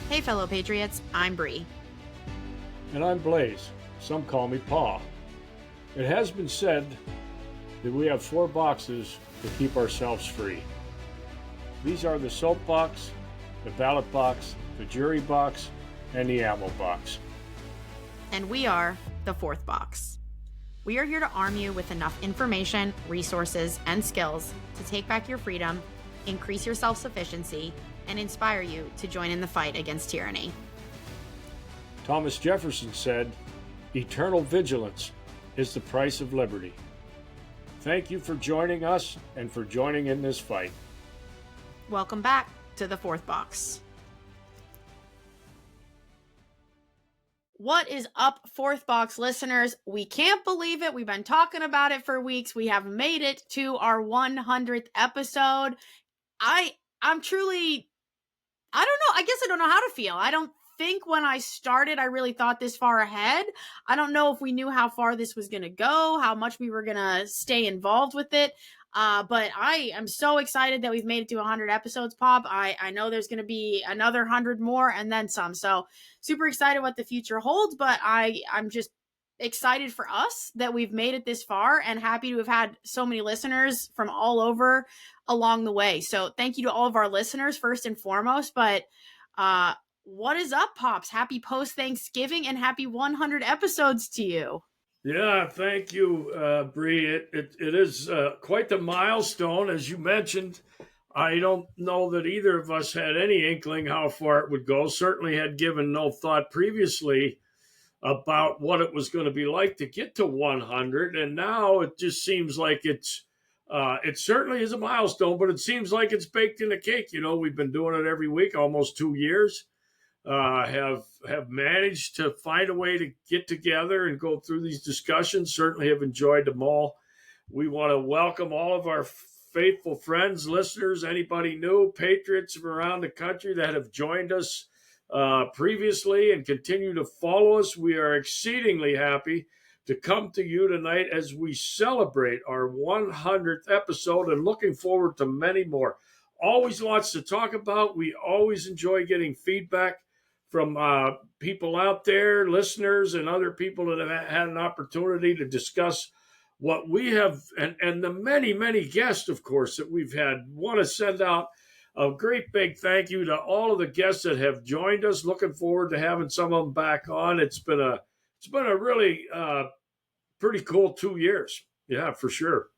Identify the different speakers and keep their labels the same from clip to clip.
Speaker 1: Hey, fellow patriots, I'm Bree.
Speaker 2: And I'm Blaze. Some call me Pa. It has been said that we have 4 boxes to keep ourselves free. These are the soap box, the ballot box, the jury box, and the ammo box.
Speaker 1: And we are the 4th box. We are here to arm you with enough information, resources, and skills to take back your freedom, increase your self-sufficiency, and inspire you to join in the fight against tyranny.
Speaker 2: Thomas Jefferson said, "Eternal vigilance is the price of liberty." Thank you for joining us and for joining in this fight.
Speaker 1: Welcome back to the 4th box. What is up, 4th box listeners? We can't believe it. We've been talking about it for weeks. We have made it to our 100th episode. I'm truly, I don't know. I guess I don't know how to feel. I don't think when I started, I really thought this far ahead. I don't know if we knew how far this was going to go, how much we were going to stay involved with it. But I am so excited that we've made it to 100 episodes, Pop. I know there's going to be another 100 more and then some. So super excited what the future holds, but I'm just excited for us that we've made it this far and happy to have had so many listeners from all over along the way. So thank you to all of our listeners first and foremost, but what is up, Pops? Happy post-Thanksgiving and happy 100 episodes to you.
Speaker 2: Yeah, thank you, Bree. It is quite the milestone, as you mentioned. I don't know that either of us had any inkling how far it would go. Certainly had given no thought previously about what it was going to be like to get to 100. And now it just seems like it certainly is a milestone, but it seems like it's baked in the cake. You know, we've been doing it every week, almost 2 years. Have managed to find a way to get together and go through these discussions. Certainly have enjoyed them all. We want to welcome all of our faithful friends, listeners, anybody new, patriots from around the country that have joined us previously and continue to follow us. We are exceedingly happy to come to you tonight as we celebrate our 100th episode and looking forward to many more. Always lots to talk about. We always enjoy getting feedback from people out there, listeners, and other people that have had an opportunity to discuss what we have, and the many, many guests, of course, that we've had. Want to send out a great big thank you to all of the guests that have joined us. Looking forward to having some of them back on. It's been a really pretty cool 2 years. Yeah, for sure.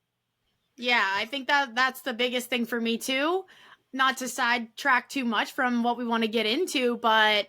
Speaker 1: Yeah, I think that's the biggest thing for me too. Not to sidetrack too much from what we want to get into, but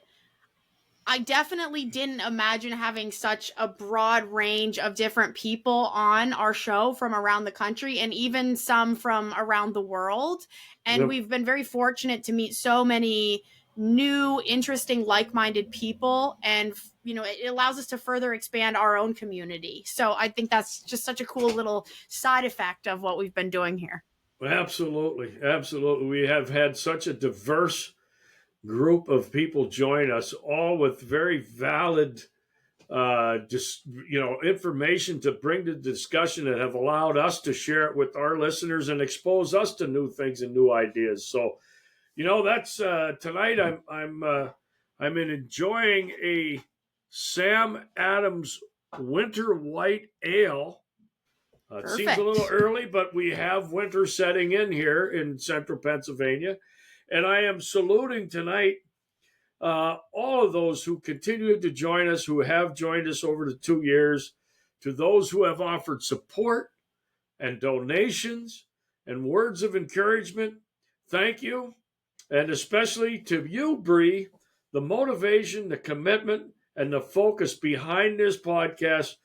Speaker 1: I definitely didn't imagine having such a broad range of different people on our show from around the country and even some from around the world. And we've been very fortunate to meet so many new, interesting, like-minded people. And, you know, it allows us to further expand our own community. So I think that's just such a cool little side effect of what we've been doing here.
Speaker 2: Absolutely. Absolutely. We have had such a diverse group of people join us, all with very valid information to bring to the discussion that have allowed us to share it with our listeners and expose us to new things and new ideas. So, you know, that's tonight. I'm enjoying a Sam Adams Winter White Ale. It seems a little early, but we have winter setting in here in central Pennsylvania. And I am saluting tonight all of those who continue to join us, who have joined us over the 2 years, to those who have offered support and donations and words of encouragement. Thank you. And especially to you, Bree, the motivation, the commitment, and the focus behind this podcast.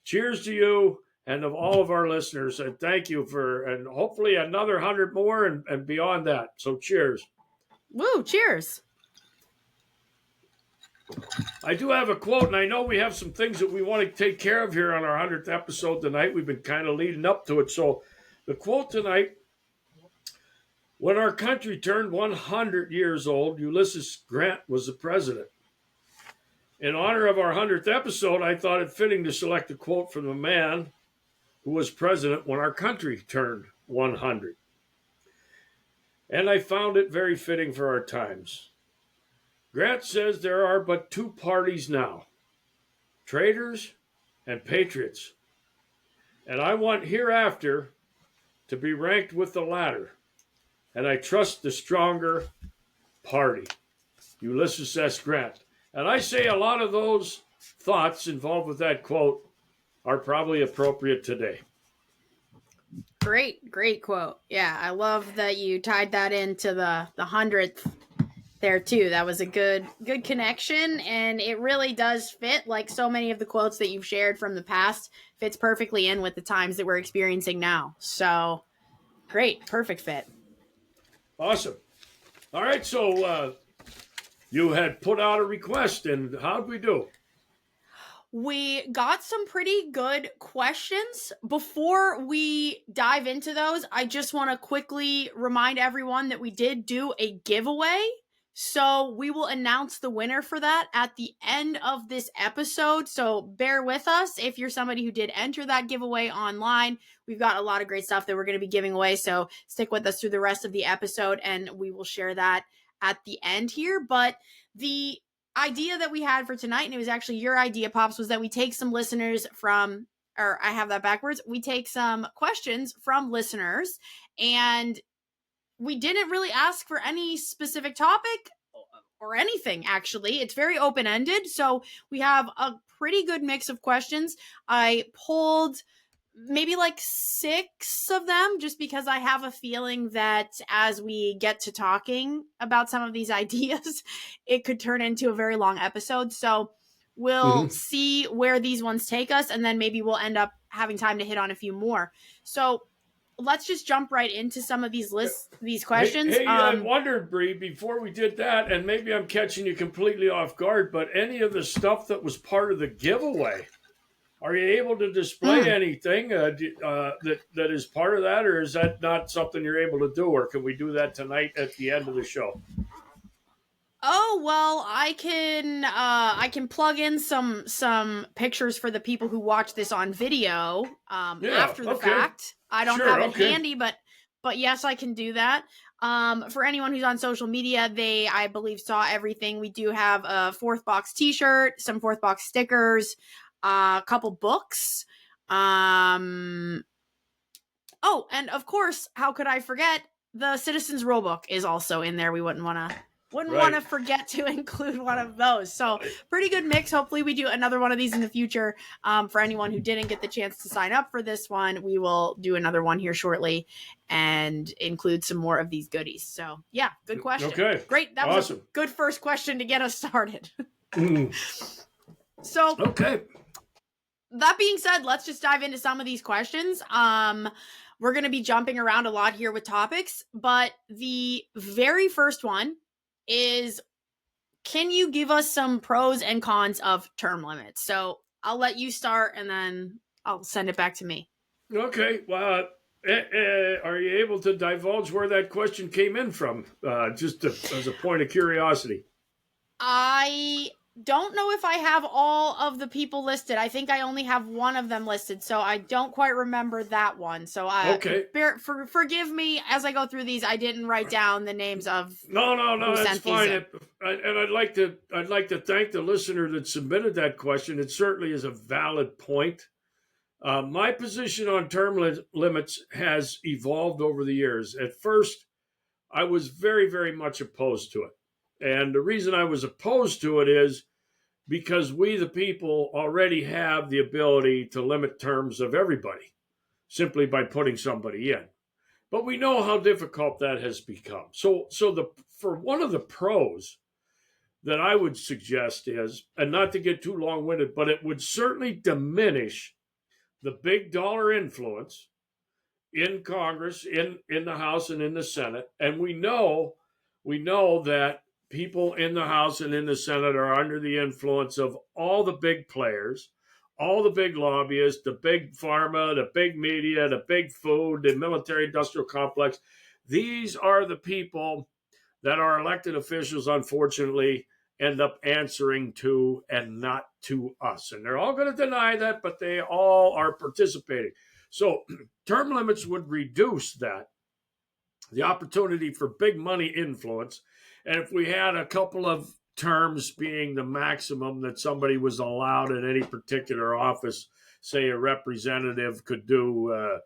Speaker 2: Cheers to you and of all of our listeners. And thank you and hopefully another 100 more and beyond that. So cheers.
Speaker 1: Woo, cheers.
Speaker 2: I do have a quote, and I know we have some things that we want to take care of here on our 100th episode tonight. We've been kind of leading up to it. So the quote tonight: when our country turned 100 years old, Ulysses Grant was the president. In honor of our 100th episode, I thought it fitting to select a quote from the man who was president when our country turned 100. And I found it very fitting for our times. Grant says there are but two parties now, traitors and patriots. And I want hereafter to be ranked with the latter. And I trust the stronger party. Ulysses S. Grant. And I say a lot of those thoughts involved with that quote are probably appropriate today.
Speaker 1: Great quote. Yeah, I love that you tied that into the 100th there too. That was a good connection, and it really does fit, like so many of the quotes that you've shared from the past fits perfectly in with the times that we're experiencing now. So great, perfect fit.
Speaker 2: Awesome. All right, so you had put out a request, and how'd we do?
Speaker 1: We got some pretty good questions. Before we dive into those, I just want to quickly remind everyone that we did do a giveaway. So we will announce the winner for that at the end of this episode. So bear with us if you're somebody who did enter that giveaway online. We've got a lot of great stuff that we're going to be giving away. So stick with us through the rest of the episode and we will share that at the end here. But the idea that we had for tonight, and it was actually your idea, Pops, was that we take some listeners from, or I have that backwards. We take some questions from listeners, and we didn't really ask for any specific topic or anything, actually. It's very open-ended, so we have a pretty good mix of questions. I pulled maybe like 6 of them just because I have a feeling that as we get to talking about some of these ideas, it could turn into a very long episode. So we'll see where these ones take us, and then maybe we'll end up having time to hit on a few more. So let's just jump right into some of these these questions.
Speaker 2: Hey, I wondered, Bree, before we did that, and maybe I'm catching you completely off guard, but any of the stuff that was part of the giveaway, are you able to display anything that is part of that, or is that not something you're able to do, or can we do that tonight at the end of the show?
Speaker 1: Oh, well, I can plug in some pictures for the people who watch this on video after the fact. I don't have it handy, but yes, I can do that. For anyone who's on social media, they, I believe, saw everything. We do have a Fourth Box t-shirt, some Fourth Box stickers, a couple books. Oh, and of course, how could I forget? The Citizens Rulebook is also in there. We wouldn't want to forget to include one of those. So pretty good mix. Hopefully we do another one of these in the future. For anyone who didn't get the chance to sign up for this one, we will do another one here shortly and include some more of these goodies. So yeah, good question.
Speaker 2: Okay.
Speaker 1: Great. That was a good first question to get us started. So
Speaker 2: okay.
Speaker 1: That being said, let's just dive into some of these questions. We're going to be jumping around a lot here with topics, but the very first one is, can you give us some pros and cons of term limits? So I'll let you start and then I'll send it back to me.
Speaker 2: Okay. Well, are you able to divulge where that question came in from? Just as a point of curiosity.
Speaker 1: I don't know if I have all of the people listed. I think I only have one of them listed, so I don't quite remember that one. So forgive me as I go through these. I didn't write down the names of
Speaker 2: no, that's fine. And I'd like to thank the listener that submitted that question. It certainly is a valid point. My position on term limits has evolved over the years. At first, I was very, very much opposed to it. And the reason I was opposed to it is because we, the people, already have the ability to limit terms of everybody simply by putting somebody in. But we know how difficult that has become. So for one of the pros that I would suggest is, and not to get too long-winded, but it would certainly diminish the big dollar influence in Congress, in the House and in the Senate. And we know that people in the House and in the Senate are under the influence of all the big players, all the big lobbyists, the big pharma, the big media, the big food, the military industrial complex. These are the people that our elected officials, unfortunately, end up answering to and not to us. And they're all going to deny that, but they all are participating. So term limits would reduce that, the opportunity for big money influence. And if we had a couple of terms being the maximum that somebody was allowed at any particular office. Say a representative could do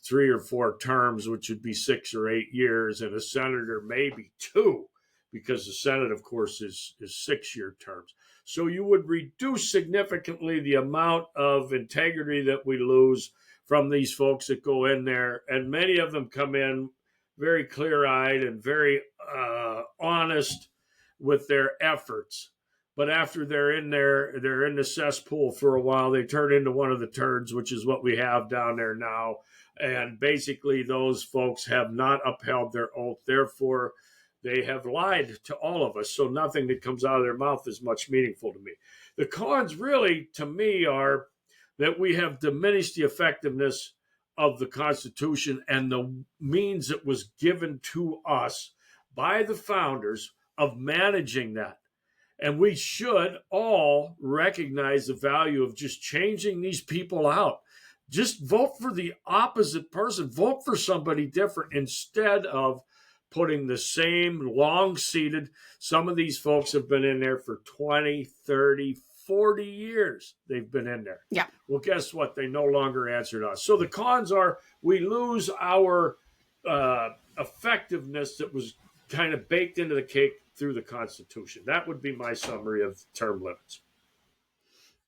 Speaker 2: 3 or 4 terms, which would be 6 or 8 years, and a senator maybe 2, because the Senate, of course, is 6-year terms. So you would reduce significantly the amount of integrity that we lose from these folks that go in there, and many of them come in very clear-eyed and very honest with their efforts. But after they're in there, they're in the cesspool for a while. They turn into one of the turds, which is what we have down there now. And basically, those folks have not upheld their oath. Therefore, they have lied to all of us. So nothing that comes out of their mouth is much meaningful to me. The cons, really, to me, are that we have diminished the effectiveness of the Constitution and the means that was given to us by the founders of managing that. And we should all recognize the value of just changing these people out. Just vote for the opposite person. Vote for somebody different instead of putting the same long-seated. Some of these folks have been in there for 20, 30, 40 years. They've been in there.
Speaker 1: Yeah.
Speaker 2: Well, guess what? They no longer answer to us. So the cons are we lose our effectiveness that was kind of baked into the cake through the Constitution. That would be my summary of term limits.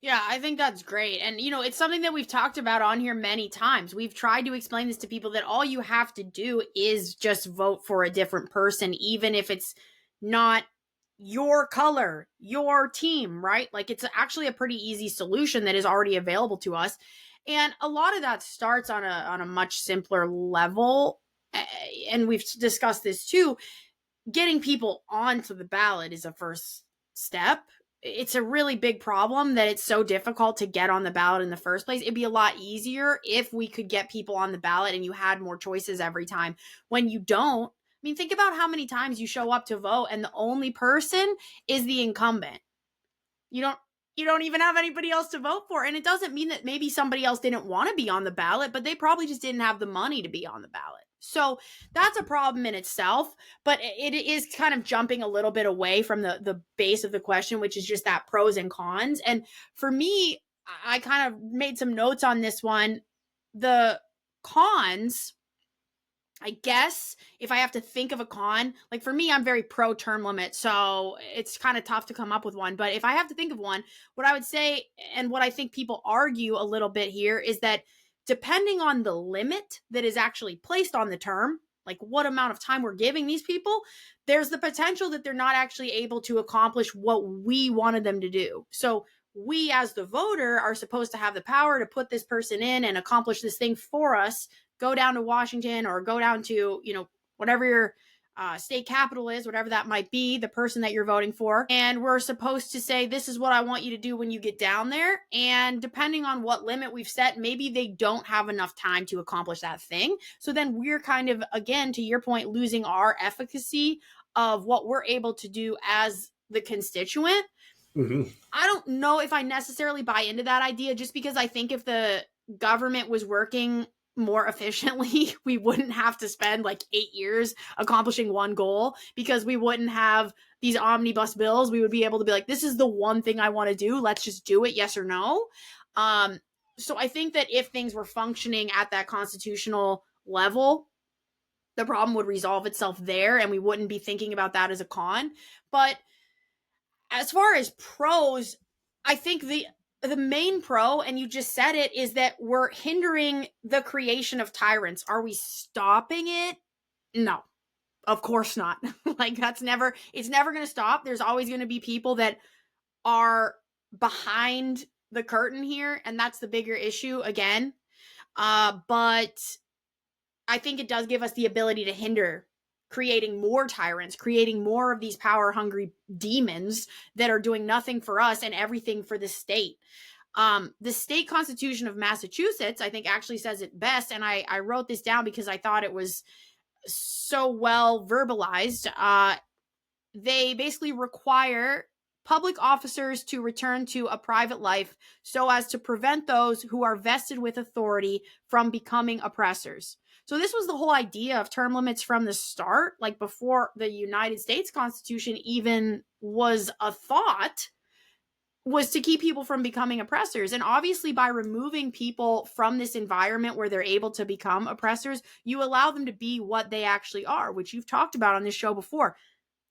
Speaker 1: Yeah, I think that's great. And, it's something that we've talked about on here many times. We've tried to explain this to people that all you have to do is just vote for a different person, even if it's not your color, your team, right? Like, it's actually a pretty easy solution that is already available to us. And a lot of that starts on a much simpler level. And we've discussed this too. Getting people onto the ballot is a first step. It's a really big problem that it's so difficult to get on the ballot in the first place. It'd be a lot easier if we could get people on the ballot and you had more choices every time. When you don't, think about how many times you show up to vote and the only person is the incumbent. You don't even have anybody else to vote for. And it doesn't mean that maybe somebody else didn't want to be on the ballot, but they probably just didn't have the money to be on the ballot. So that's a problem in itself, but it is kind of jumping a little bit away from the base of the question, which is just that pros and cons. And for me, I kind of made some notes on this one. The cons, I guess, if I have to think of a con, like for me, I'm very pro term limit, so it's kind of tough to come up with one. But if I have to think of one, what I would say, and what I think people argue a little bit here, is that depending on the limit that is actually placed on the term, like what amount of time we're giving these people, there's the potential that they're not actually able to accomplish what we wanted them to do. So we as the voter are supposed to have the power to put this person in and accomplish this thing for us. Go down to Washington or go down to, whatever your state capital is, whatever that might be, the person that you're voting for. And we're supposed to say, this is what I want you to do when you get down there. And depending on what limit we've set, maybe they don't have enough time to accomplish that thing. So then we're kind of, again, to your point, losing our efficacy of what we're able to do as the constituent.
Speaker 2: Mm-hmm.
Speaker 1: I don't know if I necessarily buy into that idea, just because I think if the government was working more efficiently, we wouldn't have to spend like 8 years accomplishing one goal, because we wouldn't have these omnibus bills. We would be able to be like, this is the one thing I want to do. Let's just do it. Yes or no. So I think that if things were functioning at that constitutional level, the problem would resolve itself there and we wouldn't be thinking about that as a con. But as far as pros, I think the main pro, and you just said it, is that we're hindering the creation of tyrants. Are we stopping it? No, of course not. Like it's never going to stop. There's always going to be people that are behind the curtain here, and that's the bigger issue again. But I think it does give us the ability to hinder creating more tyrants, creating more of these power-hungry demons that are doing nothing for us and everything for the state. The state constitution of Massachusetts, I think, actually says it best, and I wrote this down because I thought it was so well verbalized. They basically require public officers to return to a private life so as to prevent those who are vested with authority from becoming oppressors. So this was the whole idea of term limits from the start, like before the United States Constitution even was a thought, was to keep people from becoming oppressors. And obviously, by removing people from this environment where they're able to become oppressors, you allow them to be what they actually are, which you've talked about on this show before.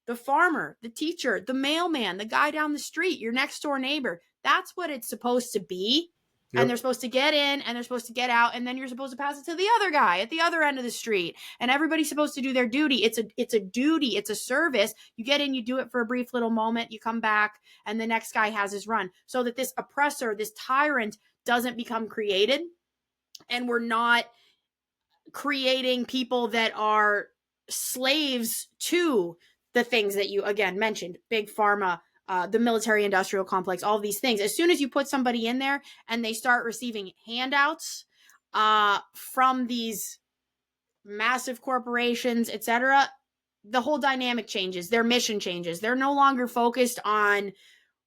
Speaker 1: The farmer, the teacher, the mailman, the guy down the street, your next door neighbor. That's what it's supposed to be. Yep. And they're supposed to get in and they're supposed to get out. And then you're supposed to pass it to the other guy at the other end of the street. And everybody's supposed to do their duty. It's a duty. It's a service. You get in, you do it for a brief little moment, you come back, and the next guy has his run. So that this oppressor, this tyrant doesn't become created. And we're not creating people that are slaves to the things that you, again, mentioned, big pharma, the military industrial complex, all of these things. As soon as you put somebody in there and they start receiving handouts from these massive corporations, etc., the whole dynamic changes. Their mission changes. They're no longer focused on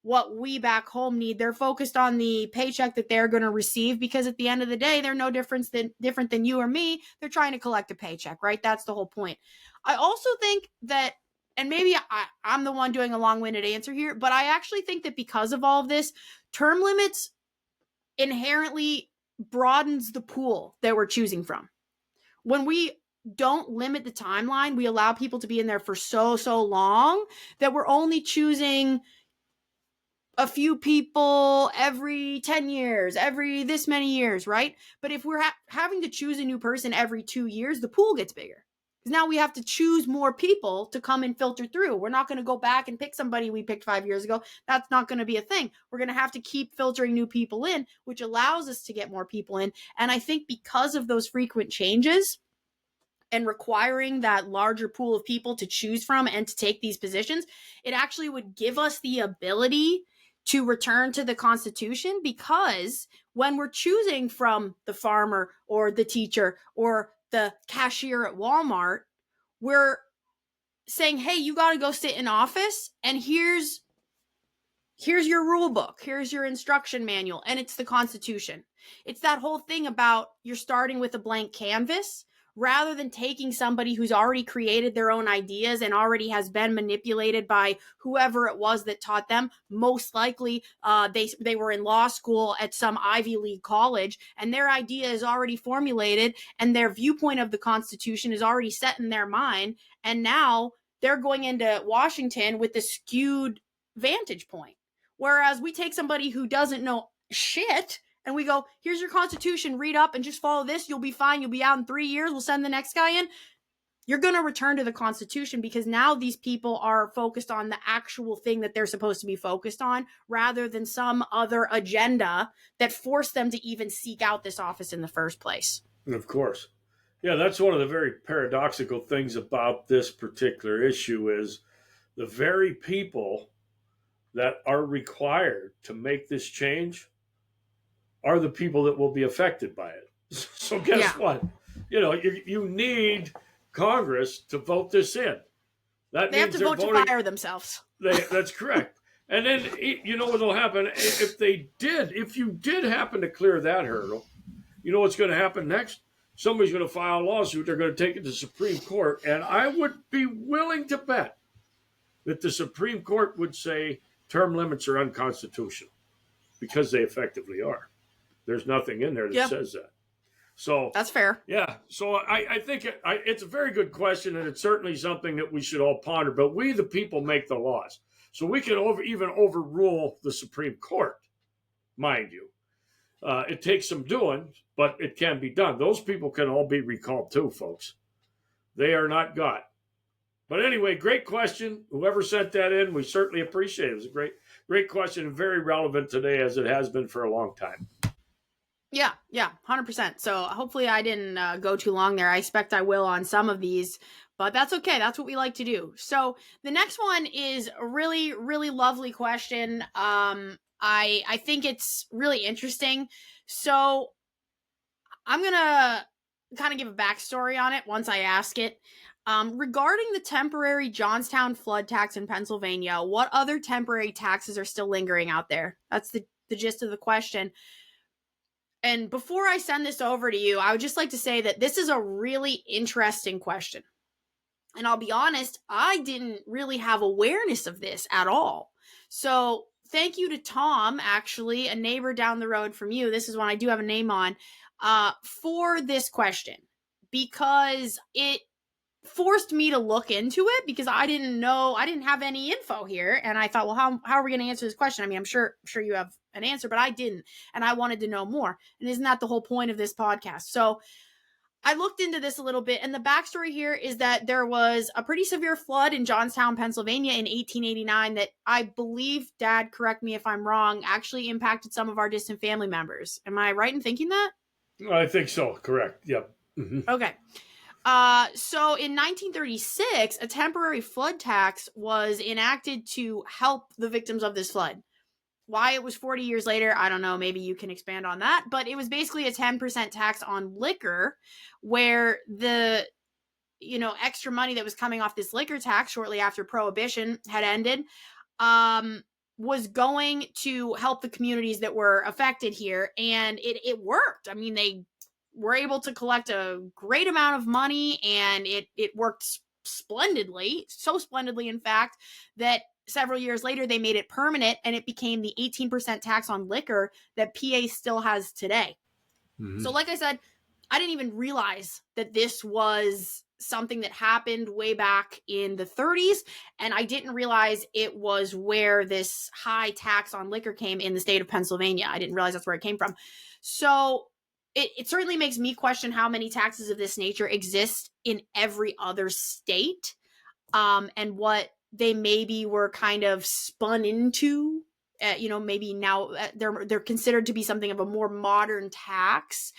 Speaker 1: what we back home need. They're focused on the paycheck that they're going to receive, because at the end of the day, they're no different than you or me. They're trying to collect a paycheck, right? That's the whole point. I also think that, and maybe I'm the one doing a long-winded answer here, but I actually think that because of all of this, term limits inherently broadens the pool that we're choosing from. When we don't limit the timeline, we allow people to be in there for so long that we're only choosing a few people every 10 years, every this many years, right? But if we're having to choose a new person every 2 years, the pool gets bigger. Because now we have to choose more people to come and filter through. We're not going to go back and pick somebody we picked 5 years ago. That's not going to be a thing. We're going to have to keep filtering new people in, which allows us to get more people in. And I think because of those frequent changes and requiring that larger pool of people to choose from and to take these positions, it actually would give us the ability to return to the Constitution, because when we're choosing from the farmer or the teacher or the cashier at Walmart, we're saying, hey, you got to go sit in office, and here's your rule book, here's your instruction manual, and it's the Constitution. It's that whole thing about you're starting with a blank canvas, rather than taking somebody who's already created their own ideas and already has been manipulated by whoever it was that taught them. Most likely, they were in law school at some Ivy League college, and their idea is already formulated, and their viewpoint of the Constitution is already set in their mind. And now they're going into Washington with a skewed vantage point. Whereas we take somebody who doesn't know shit and we go, here's your Constitution, read up and just follow this. You'll be fine. You'll be out in 3 years. We'll send the next guy in. You're going to return to the Constitution, because now these people are focused on the actual thing that they're supposed to be focused on, rather than some other agenda that forced them to even seek out this office in the first place.
Speaker 2: Of course. Yeah, that's one of the very paradoxical things about this particular issue is the very people that are required to make this change are the people that will be affected by it. So guess what? You need Congress to vote this in.
Speaker 1: They have to vote to fire themselves.
Speaker 2: That's correct. And then you know what'll happen if you did happen to clear that hurdle. You know what's going to happen next? Somebody's going to file a lawsuit. They're going to take it to the Supreme Court, and I would be willing to bet that the Supreme Court would say term limits are unconstitutional, because they effectively are. There's nothing in there that says that. So
Speaker 1: that's fair.
Speaker 2: Yeah. So I think it's a very good question, and it's certainly something that we should all ponder. But we, the people, make the laws. So we can even overrule the Supreme Court, mind you. It takes some doing, but it can be done. Those people can all be recalled too, folks. They are not God. But anyway, great question. Whoever sent that in, we certainly appreciate it. It was a great question, and very relevant today, as it has been for a long time.
Speaker 1: Yeah, 100%. So hopefully I didn't go too long there. I expect I will on some of these, but that's okay. That's what we like to do. So the next one is a really, really lovely question. I think it's really interesting. So I'm going to kind of give a backstory on it once I ask it. Regarding the temporary Johnstown Flood Tax in Pennsylvania, what other temporary taxes are still lingering out there? That's the gist of the question. And before I send this over to you, I would just like to say that this is a really interesting question. And I'll be honest, I didn't really have awareness of this at all. So thank you to Tom, actually, a neighbor down the road from you. This is one I do have a name on, for this question, because it forced me to look into it, because I didn't know, I didn't have any info here. And I thought, well, how are we going to answer this question? I mean, I'm sure you have an answer, but I didn't. And I wanted to know more. And isn't that the whole point of this podcast? So I looked into this a little bit, and the backstory here is that there was a pretty severe flood in Johnstown, Pennsylvania in 1889 that I believe, Dad, correct me if I'm wrong, actually impacted some of our distant family members. Am I right in thinking that?
Speaker 2: I think so. Correct. Yep.
Speaker 1: Okay. So in 1936, a temporary flood tax was enacted to help the victims of this flood. Why it was 40 years later, I don't know. Maybe you can expand on that. But it was basically a 10% tax on liquor, where the extra money that was coming off this liquor tax shortly after Prohibition had ended, was going to help the communities that were affected here. And it worked. I mean, they were able to collect a great amount of money, and it worked splendidly, so splendidly, in fact, that several years later they made it permanent, and it became the 18% tax on liquor that PA still has today. So like I said, I didn't even realize that this was something that happened way back in the 30s, and I didn't realize it was where this high tax on liquor came in the state of Pennsylvania. I didn't realize that's where it came from. So it certainly makes me question how many taxes of this nature exist in every other state, and what they maybe were kind of spun into. Maybe now they're considered to be something of a more modern tax.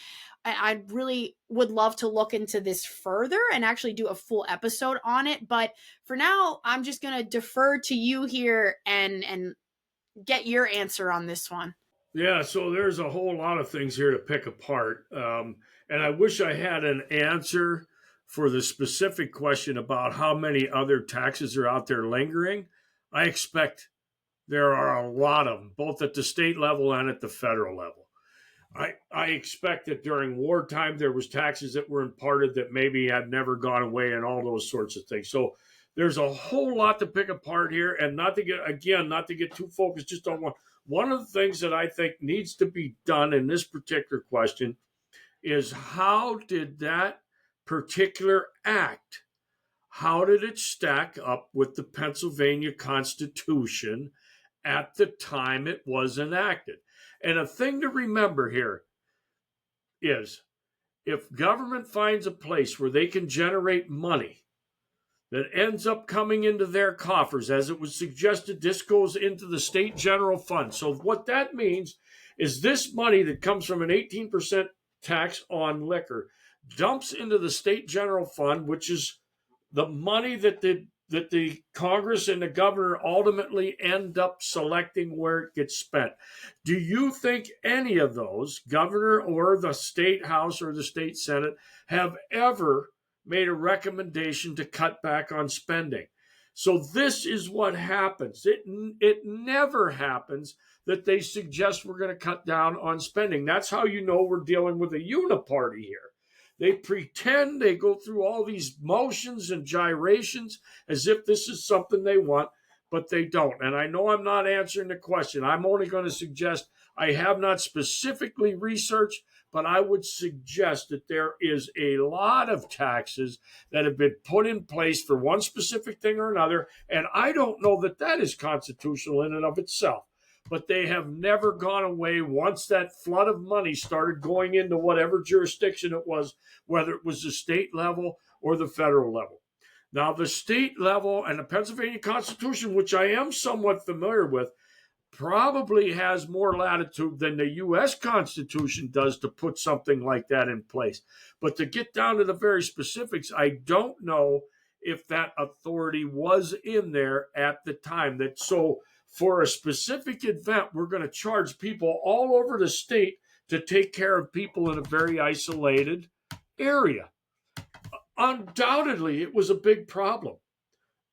Speaker 1: I really would love to look into this further and actually do a full episode on it. But for now, I'm just going to defer to you here and get your answer on this one.
Speaker 2: Yeah, so there's a whole lot of things here to pick apart. And I wish I had an answer for the specific question about how many other taxes are out there lingering. I expect there are a lot of them, both at the state level and at the federal level. I expect that during wartime there was taxes that were imparted that maybe had never gone away and all those sorts of things. So there's a whole lot to pick apart here, and not to get too focused just on one. One of the things that I think needs to be done in this particular question is how did that particular act, how did it stack up with the Pennsylvania Constitution at the time it was enacted? And a thing to remember here is if government finds a place where they can generate money that ends up coming into their coffers, as it was suggested, this goes into the state general fund. So what that means is this money that comes from an 18% tax on liquor dumps into the state general fund, which is the money that the Congress and the governor ultimately end up selecting where it gets spent. Do you think any of those, governor or the state house or the state senate, have ever made a recommendation to cut back on spending? So this is what happens. It never happens that they suggest we're going to cut down on spending. That's how you know we're dealing with a uniparty here. They pretend, they go through all these motions and gyrations as if this is something they want, but they don't. And I know I'm not answering the question. I'm only going to suggest I have not specifically researched, but I would suggest that there is a lot of taxes that have been put in place for one specific thing or another, and I don't know that that is constitutional in and of itself. But they have never gone away once that flood of money started going into whatever jurisdiction it was, whether it was the state level or the federal level. Now, the state level and the Pennsylvania Constitution, which I am somewhat familiar with, probably has more latitude than the U.S. Constitution does to put something like that in place. But to get down to the very specifics, I don't know if that authority was in there at the time. That so for a specific event, we're going to charge people all over the state to take care of people in a very isolated area. Undoubtedly, it was a big problem.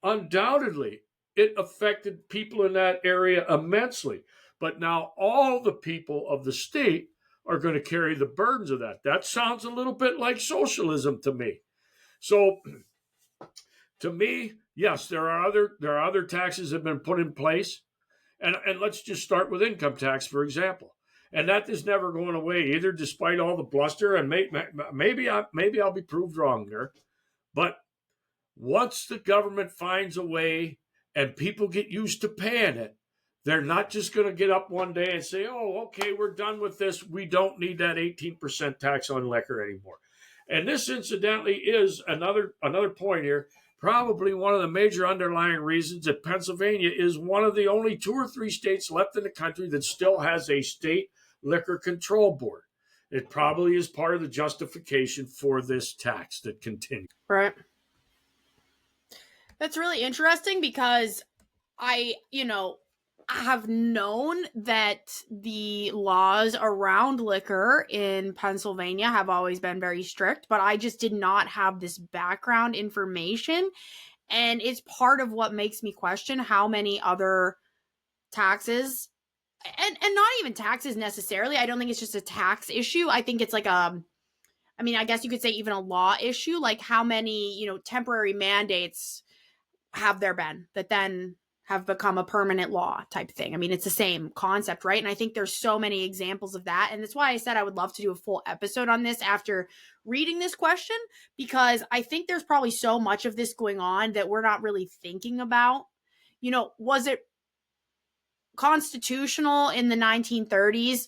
Speaker 2: Undoubtedly, it affected people in that area immensely. But now all the people of the state are going to carry the burdens of that. That sounds a little bit like socialism to me. So to me, yes, there are other taxes that have been put in place. And let's just start with income tax, for example. And that is never going away either, despite all the bluster. And maybe I'll be proved wrong there. But once the government finds a way and people get used to paying it, they're not just going to get up one day and say, oh, okay, we're done with this. We don't need that 18% tax on liquor anymore. And this, incidentally, is another point here. Probably one of the major underlying reasons that Pennsylvania is one of the only 2 or 3 states left in the country that still has a state liquor control board. It probably is part of the justification for this tax that continues.
Speaker 1: Right. That's really interesting because I have known that the laws around liquor in Pennsylvania have always been very strict, but I just did not have this background information. And it's part of what makes me question how many other taxes, and not even taxes necessarily. I don't think it's just a tax issue. I think it's like I guess you could say even a law issue, like how many, temporary mandates have there been that then have become a permanent law type thing. I mean, it's the same concept, right? And I think there's so many examples of that. And that's why I said I would love to do a full episode on this after reading this question, because I think there's probably so much of this going on that we're not really thinking about. Was it constitutional in the 1930s?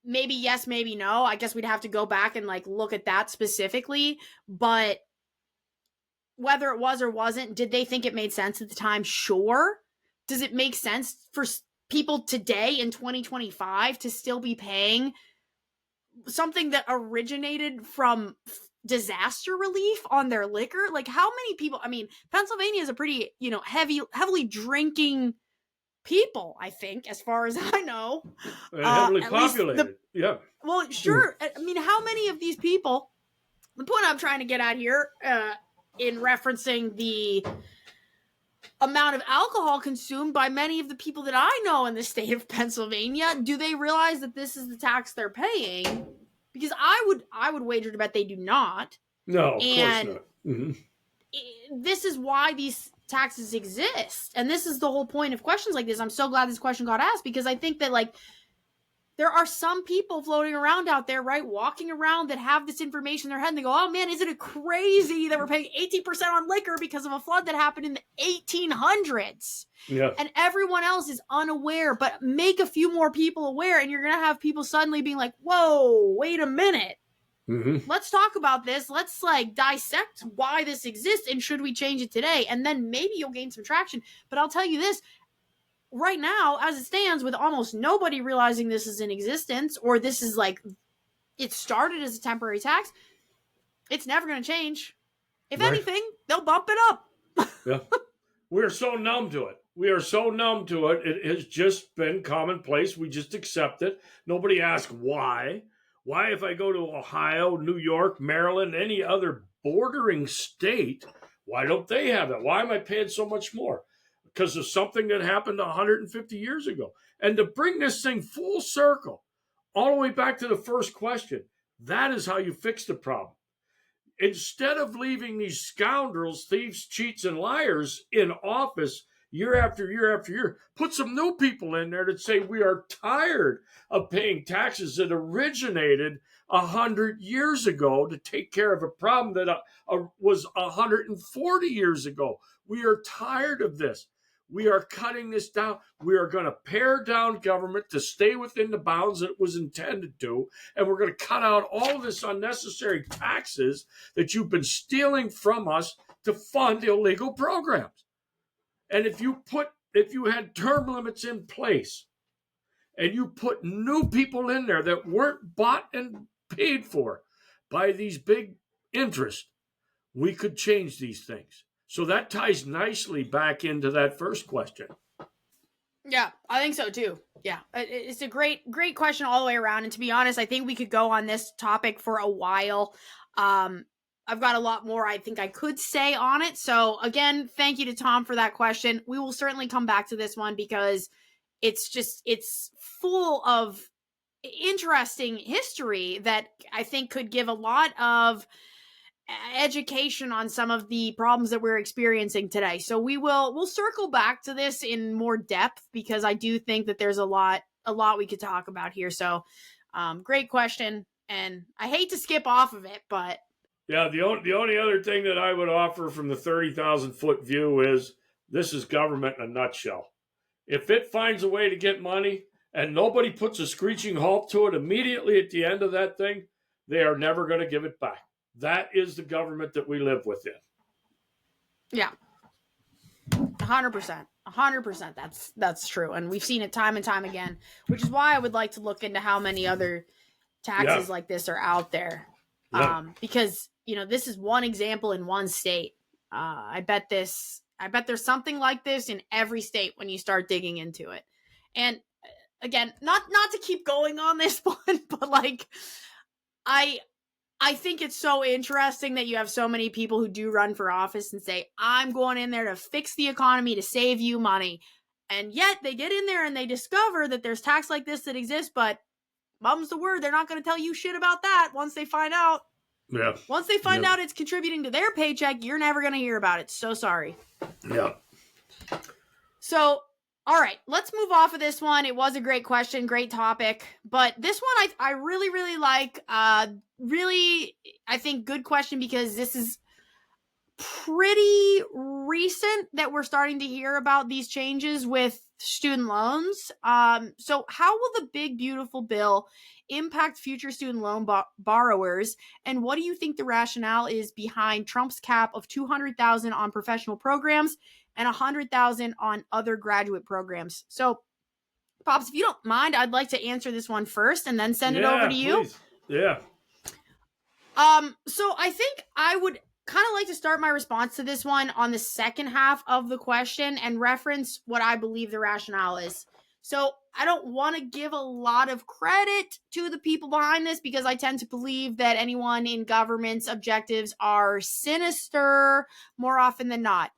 Speaker 1: Maybe yes, maybe no. I guess we'd have to go back and look at that specifically. But whether it was or wasn't, did they think it made sense at the time? Sure. Does it make sense for people today in 2025 to still be paying something that originated from disaster relief on their liquor? Like, how many people? I mean, Pennsylvania is a pretty, heavily drinking people, I think, as far as I know.
Speaker 2: Heavily populated. Yeah.
Speaker 1: Well, sure. I mean, how many of these people, the point I'm trying to get at here, in referencing the amount of alcohol consumed by many of the people that I know in the state of Pennsylvania, do they realize that this is the tax they're paying? Because I would wager to bet they do not.
Speaker 2: No, of course not. Mm-hmm.
Speaker 1: This is why these taxes exist. And this is the whole point of questions like this. I'm so glad this question got asked, because I think that there are some people floating around out there, right, walking around that have this information in their head and they go, oh man, isn't it crazy that we're paying 18% on liquor because of a flood that happened in the 1800s?
Speaker 2: Yeah.
Speaker 1: And everyone else is unaware, but make a few more people aware and you're going to have people suddenly being like, whoa, wait a minute.
Speaker 2: Mm-hmm.
Speaker 1: Let's talk about this. Let's dissect why this exists and should we change it today? And then maybe you'll gain some traction. But I'll tell you this. Right now, as it stands, with almost nobody realizing this is in existence, or this is it started as a temporary tax, it's never going to change. If anything, they'll bump it up.
Speaker 2: Yeah. We're so numb to it. We are so numb to it. It has just been commonplace. We just accept it. Nobody asks why. Why, if I go to Ohio, New York, Maryland, any other bordering state, why don't they have that? Why am I paying so much more? Because of something that happened 150 years ago. And to bring this thing full circle, all the way back to the first question, that is how you fix the problem. Instead of leaving these scoundrels, thieves, cheats, and liars in office year after year after year, put some new people in there that say we are tired of paying taxes that originated 100 years ago to take care of a problem that was 140 years ago. We are tired of this. We are cutting this down. We are going to pare down government to stay within the bounds that it was intended to. And we're going to cut out all this unnecessary taxes that you've been stealing from us to fund illegal programs. And if you had term limits in place and you put new people in there that weren't bought and paid for by these big interests, we could change these things. So that ties nicely back into that first question.
Speaker 1: Yeah, I think so too. Yeah, it's a great question all the way around. And to be honest, I think we could go on this topic for a while. I've got a lot more I think I could say on it. So again, thank you to Tom for that question. We will certainly come back to this one because it's full of interesting history that I think could give a lot of education on some of the problems that we're experiencing today. So we'll circle back to this in more depth, because I do think that there's a lot we could talk about here. So great question, and I hate to skip off of it, but
Speaker 2: Yeah, the only other thing that I would offer from the 30,000-foot view is this is government in a nutshell. If it finds a way to get money and nobody puts a screeching halt to it immediately at the end of that thing, they are never going to give it back. That is the government that we live within.
Speaker 1: yeah, 100%. 100%. That's true. And we've seen it time and time again, which is why I would like to look into how many other taxes like this are out there. Because, this is one example in one state. I bet there's something like this in every state when you start digging into it. And again, not to keep going on this one, but like, I think it's so interesting that you have so many people who do run for office and say, I'm going in there to fix the economy, to save you money. And yet they get in there and they discover that there's tax like this that exists, but mum's the word, they're not going to tell you shit about that once they find out.
Speaker 2: Yeah.
Speaker 1: Once they find out it's contributing to their paycheck, you're never going to hear about it. So sorry.
Speaker 2: Yeah.
Speaker 1: So, all right, let's move off of this one. It was a great question, great topic. But this one I really, really like. Really, I think good question, because this is pretty recent that we're starting to hear about these changes with student loans. So how will the big, beautiful bill impact future student loan borrowers? And what do you think the rationale is behind Trump's cap of $200,000 on professional programs and $100,000 on other graduate programs? So, Pops, if you don't mind, I'd like to answer this one first and then send it over to you.
Speaker 2: Please. Yeah.
Speaker 1: So I think I would kind of like to start my response to this one on the second half of the question and reference what I believe the rationale is. So I don't want to give a lot of credit to the people behind this, because I tend to believe that anyone in government's objectives are sinister more often than not.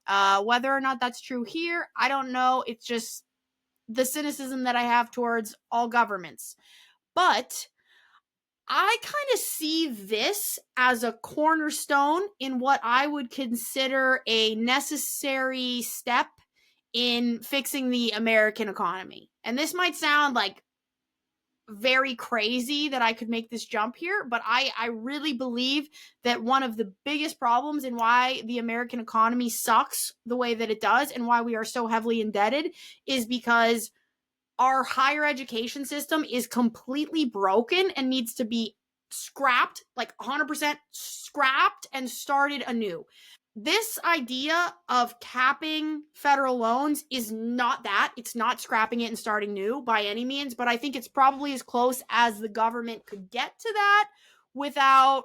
Speaker 1: Whether or not that's true here, I don't know. It's just the cynicism that I have towards all governments. But I kind of see this as a cornerstone in what I would consider a necessary step in fixing the American economy. And this might sound like very crazy that I could make this jump here, but I really believe that one of the biggest problems in why the American economy sucks the way that it does and why we are so heavily indebted is because our higher education system is completely broken and needs to be scrapped, like 100% scrapped and started anew. This idea of capping federal loans is not that. It's not scrapping it and starting new by any means, but I think it's probably as close as the government could get to that without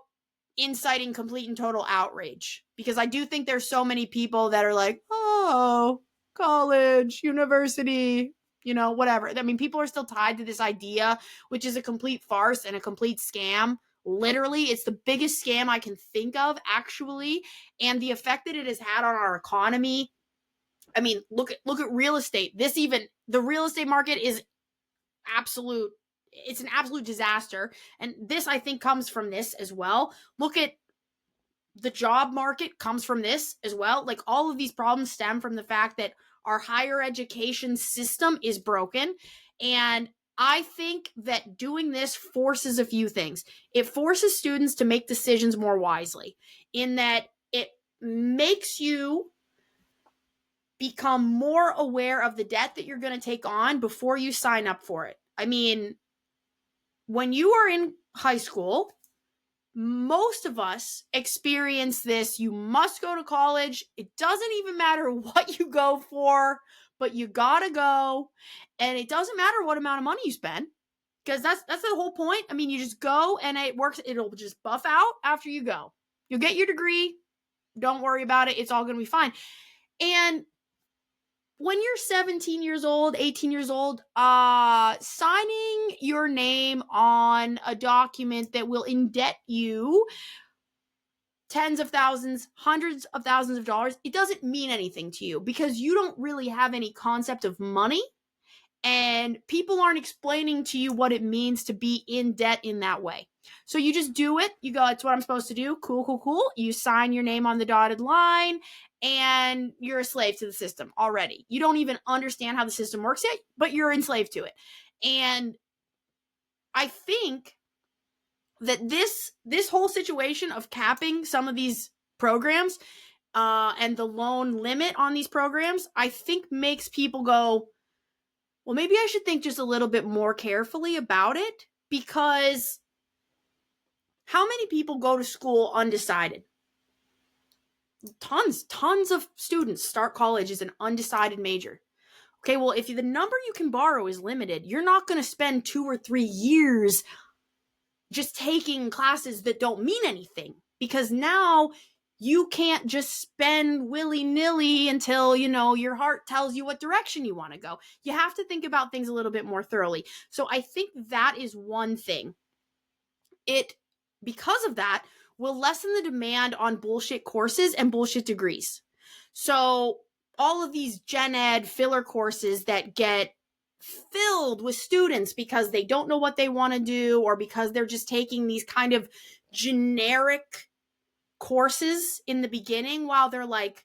Speaker 1: inciting complete and total outrage. Because I do think there's so many people that are like, oh, college, university, whatever. I mean, people are still tied to this idea, which is a complete farce and a complete scam. Literally, it's the biggest scam I can think of, actually. And the effect that it has had on our economy. I mean, look at real estate. The real estate market is it's an absolute disaster. And this, I think, comes from this as well. Look at the job market comes from this as well. Like, all of these problems stem from the fact that our higher education system is broken. And I think that doing this forces a few things. It forces students to make decisions more wisely, in that it makes you become more aware of the debt that you're going to take on before you sign up for it. I mean, when you are in high school, most of us experience this. You must go to college. It doesn't even matter what you go for, but you gotta go. And it doesn't matter what amount of money you spend, because that's the whole point. I mean, you just go and it works. It'll just buff out after you go. You'll get your degree. Don't worry about it. It's all going to be fine. And when you're 17 years old, 18 years old, signing your name on a document that will indebt you tens of thousands, hundreds of thousands of dollars, it doesn't mean anything to you, because you don't really have any concept of money. And people aren't explaining to you what it means to be in debt in that way. So you just do it. You go, it's what I'm supposed to do. Cool, cool, cool. You sign your name on the dotted line and you're a slave to the system already. You don't even understand how the system works yet, but you're enslaved to it. And I think that this whole situation of capping some of these programs and the loan limit on these programs, I think makes people go, well, maybe I should think just a little bit more carefully about it, because how many people go to school undecided? Tons of students start college as an undecided major. Okay, well, if the number you can borrow is limited, you're not going to spend 2 or 3 years just taking classes that don't mean anything, because now you can't just spend willy-nilly until, your heart tells you what direction you want to go. You have to think about things a little bit more thoroughly. So I think that is one thing. Because of that, will lessen the demand on bullshit courses and bullshit degrees. So all of these gen ed filler courses that get filled with students because they don't know what they want to do, or because they're just taking these kind of generic courses in the beginning while they're like,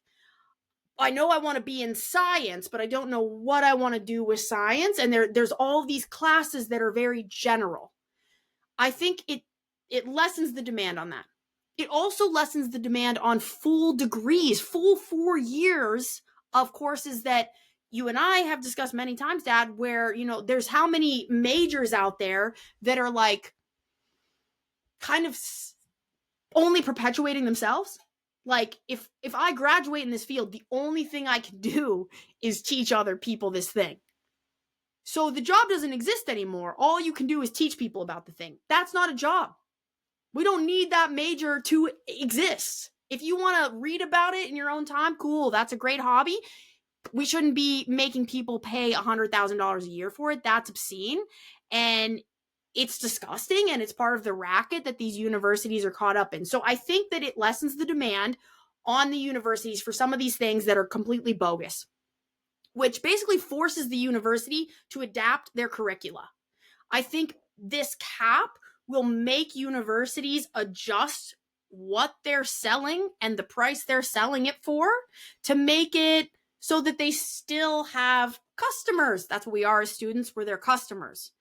Speaker 1: I know I want to be in science, but I don't know what I want to do with science. And there's all these classes that are very general. I think it lessens the demand on that. It also lessens the demand on full degrees, full 4 years of courses that you and I have discussed many times, Dad, where, there's how many majors out there that are like kind of only perpetuating themselves. Like if I graduate in this field, the only thing I can do is teach other people this thing. So the job doesn't exist anymore. All you can do is teach people about the thing. That's not a job. We don't need that major to exist. If you want to read about it in your own time, cool. That's a great hobby. We shouldn't be making people pay $100,000 a year for it. That's obscene. And it's disgusting, and it's part of the racket that these universities are caught up in. So I think that it lessens the demand on the universities for some of these things that are completely bogus, which basically forces the university to adapt their curricula. I think this cap will make universities adjust what they're selling and the price they're selling it for to make it so that they still have customers. That's what we are as students. We're their customers.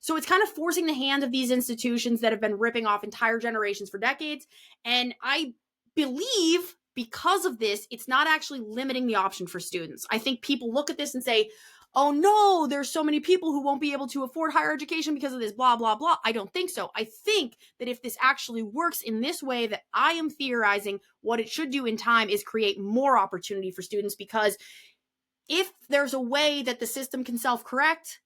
Speaker 1: So it's kind of forcing the hand of these institutions that have been ripping off entire generations for decades. And I believe because of this, it's not actually limiting the option for students. I think people look at this and say, oh no, there's so many people who won't be able to afford higher education because of this, blah, blah, blah. I don't think so. I think that if this actually works in this way that I am theorizing, what it should do in time is create more opportunity for students, because if there's a way that the system can self-correct,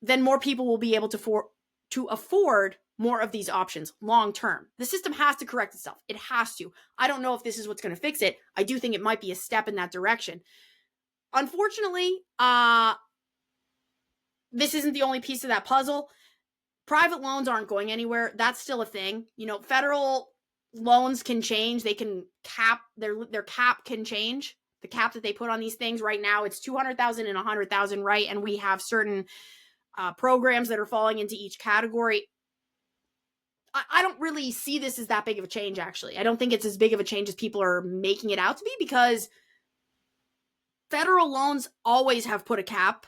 Speaker 1: then more people will be able to afford more of these options long term. The system has to correct itself. It has to. I don't know if this is what's going to fix it. I do think it might be a step in that direction. Unfortunately, this isn't the only piece of that puzzle. Private loans aren't going anywhere. That's still a thing. Federal loans can change. They can cap, their cap can change. The cap that they put on these things right now, it's $200,000 and $100,000, right? And we have certain programs that are falling into each category. I don't really see this as that big of a change, actually. I don't think it's as big of a change as people are making it out to be, because federal loans always have put a cap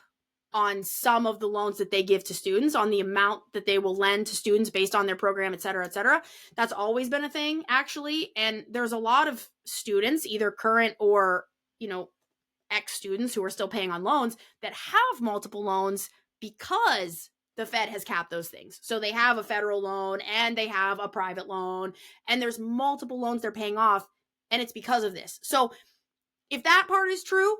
Speaker 1: on some of the loans that they give to students, on the amount that they will lend to students based on their program, et cetera, et cetera. That's always been a thing, actually. And there's a lot of students, either current or, ex-students who are still paying on loans, that have multiple loans because the Fed has capped those things. So they have a federal loan and they have a private loan, and there's multiple loans they're paying off, and it's because of this. So if that part is true,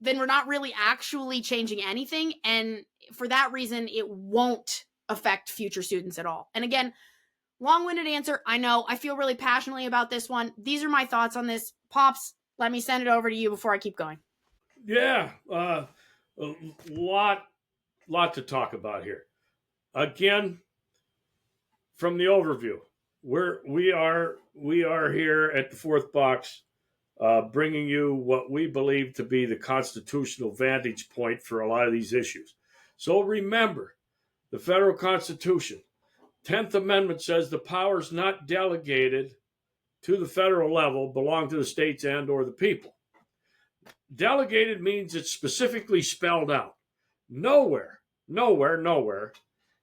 Speaker 1: then we're not really actually changing anything. And for that reason, it won't affect future students at all. And again, long-winded answer. I know I feel really passionately about this one. These are my thoughts on this. Pops, let me send it over to you before I keep going.
Speaker 2: Yeah, a lot to talk about here. Again, from the overview, we are here at the Fourth Box bringing you what we believe to be the constitutional vantage point for a lot of these issues. So remember, the federal Constitution, 10th Amendment says the powers not delegated to the federal level belong to the states and or the people. Delegated means it's specifically spelled out. Nowhere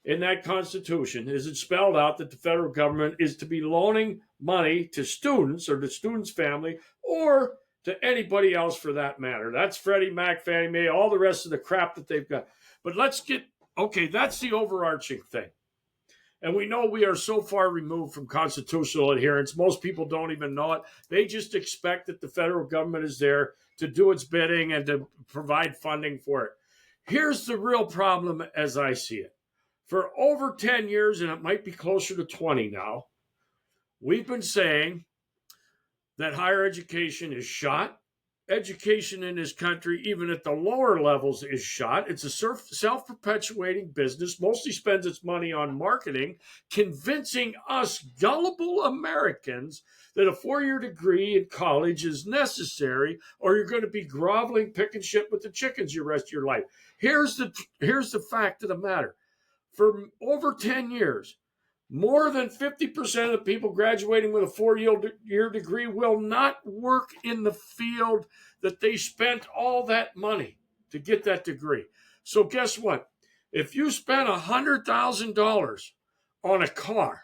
Speaker 2: in that Constitution is it spelled out that the federal government is to be loaning money to students or to students' family or to anybody else for that matter. That's Freddie Mac, Fannie Mae, all the rest of the crap that they've got. But that's the overarching thing. And we know we are so far removed from constitutional adherence. Most people don't even know it. They just expect that the federal government is there to do its bidding and to provide funding for it. Here's the real problem as I see it. For over 10 years, and it might be closer to 20 now, we've been saying that higher education is shot. Education in this country, even at the lower levels, is shot. It's a self-perpetuating business, mostly spends its money on marketing, convincing us gullible Americans that a 4-year degree in college is necessary, or you're going to be groveling, picking shit with the chickens the rest of your life. Here's the fact of the matter. For over 10 years, more than 50% of the people graduating with a 4-year degree will not work in the field that they spent all that money to get that degree. So guess what? If you spent $100,000 on a car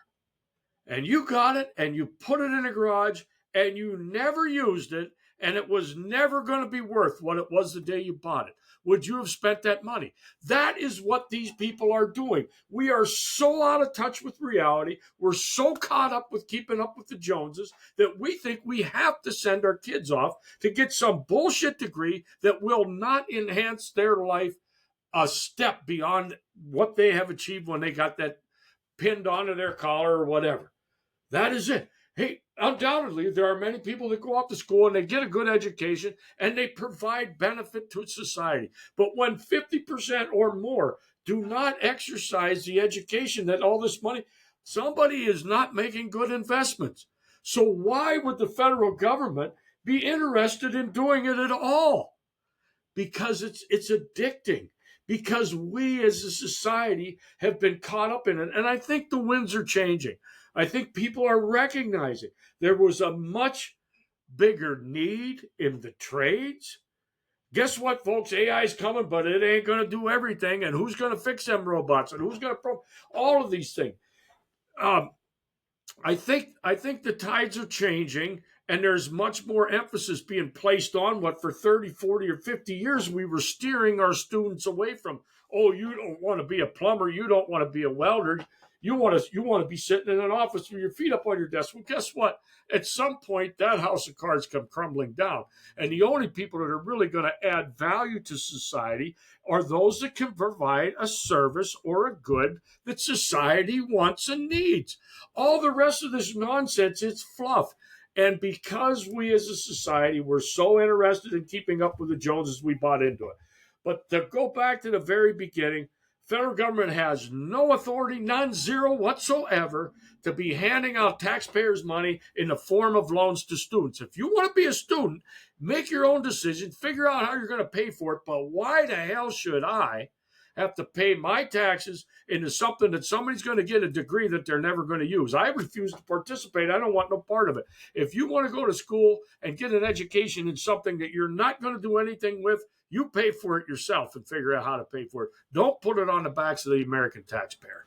Speaker 2: and you got it and you put it in a garage and you never used it and it was never going to be worth what it was the day you bought it, would you have spent that money? That is what these people are doing. We are so out of touch with reality. We're so caught up with keeping up with the Joneses that we think we have to send our kids off to get some bullshit degree that will not enhance their life a step beyond what they have achieved when they got that pinned onto their collar or whatever. That is it. Hey, undoubtedly, there are many people that go off to school and they get a good education and they provide benefit to society. But when 50% or more do not exercise the education that all this money, somebody is not making good investments. So why would the federal government be interested in doing it at all? Because it's addicting. Because we as a society have been caught up in it. And I think the winds are changing. I think people are recognizing there was a much bigger need in the trades. Guess what, folks? AI is coming, but it ain't going to do everything. And who's going to fix them robots? And who's going to all of these things? I think the tides are changing, and there's much more emphasis being placed on what for 30, 40, or 50 years we were steering our students away from. Oh, you don't want to be a plumber. You don't want to be a welder. You want to be sitting in an office with your feet up on your desk. Well, guess what? At some point, that house of cards come crumbling down. And the only people that are really going to add value to society are those that can provide a service or a good that society wants and needs. All the rest of this nonsense, it's fluff. And because we as a society were so interested in keeping up with the Joneses, we bought into it. But to go back to the very beginning, federal government has no authority, none, zero whatsoever, to be handing out taxpayers' money in the form of loans to students. If you want to be a student, make your own decision, figure out how you're going to pay for it. But why the hell should I have to pay my taxes into something that somebody's going to get a degree that they're never going to use? I refuse to participate. I don't want no part of it. If you want to go to school and get an education in something that you're not going to do anything with, you pay for it yourself and figure out how to pay for it. Don't put it on the backs of the American taxpayer.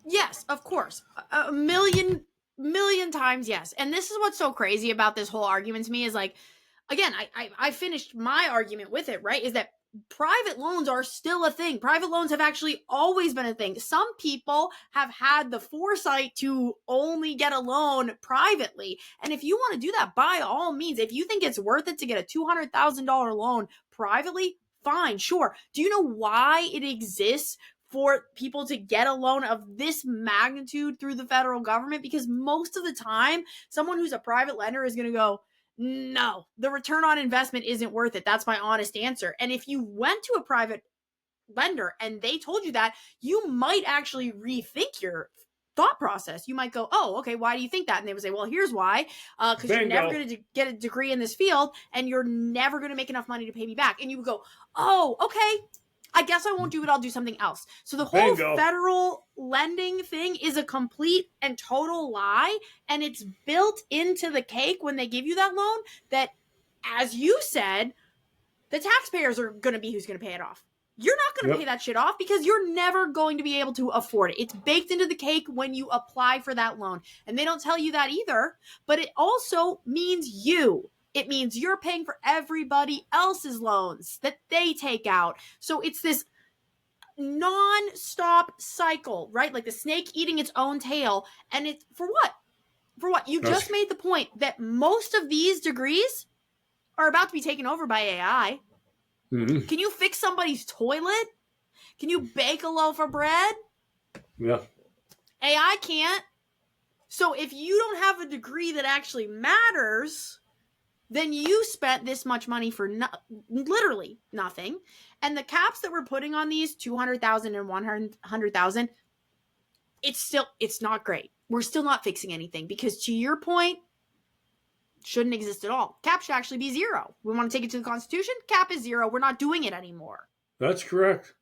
Speaker 1: Yes, of course. A million times yes. And this is what's so crazy about this whole argument to me is like, again, I finished my argument with it, right? Is that private loans are still a thing. Private loans have actually always been a thing. Some people have had the foresight to only get a loan privately. And if you want to do that, by all means, if you think it's worth it to get a $200,000 loan privately, fine, sure. Do you know why it exists for people to get a loan of this magnitude through the federal government? Because most of the time, someone who's a private lender is going to go, no, the return on investment isn't worth it. That's my honest answer. And if you went to a private lender and they told you that, you might actually rethink your thought process. You might go, oh, okay, why do you think that? And they would say, well, here's why. Because you're never going to get a degree in this field and you're never going to make enough money to pay me back. And you would go, oh, okay, I guess I won't do it. I'll do something else. So the whole federal lending thing is a complete and total lie. And it's built into the cake when they give you that loan that, as you said, the taxpayers are going to be who's going to pay it off. You're not going to pay that shit off because you're never going to be able to afford it. It's baked into the cake when you apply for that loan. And they don't tell you that either, but it also means you. It means you're paying for everybody else's loans that they take out. So it's this non-stop cycle, right? Like the snake eating its own tail. And it's for what? For what? You just made the point that most of these degrees are about to be taken over by AI. Mm-hmm. Can you fix somebody's toilet? Can you bake a loaf of bread?
Speaker 2: Yeah.
Speaker 1: AI can't. So if you don't have a degree that actually matters, then you spent this much money for literally nothing. And the caps that we're putting on these, 200,000 and 100,000, it's not great. We're still not fixing anything because, to your point, shouldn't exist at all. Cap should actually be zero. We want to take it to the Constitution. Cap is zero. We're not doing it anymore.
Speaker 2: That's correct.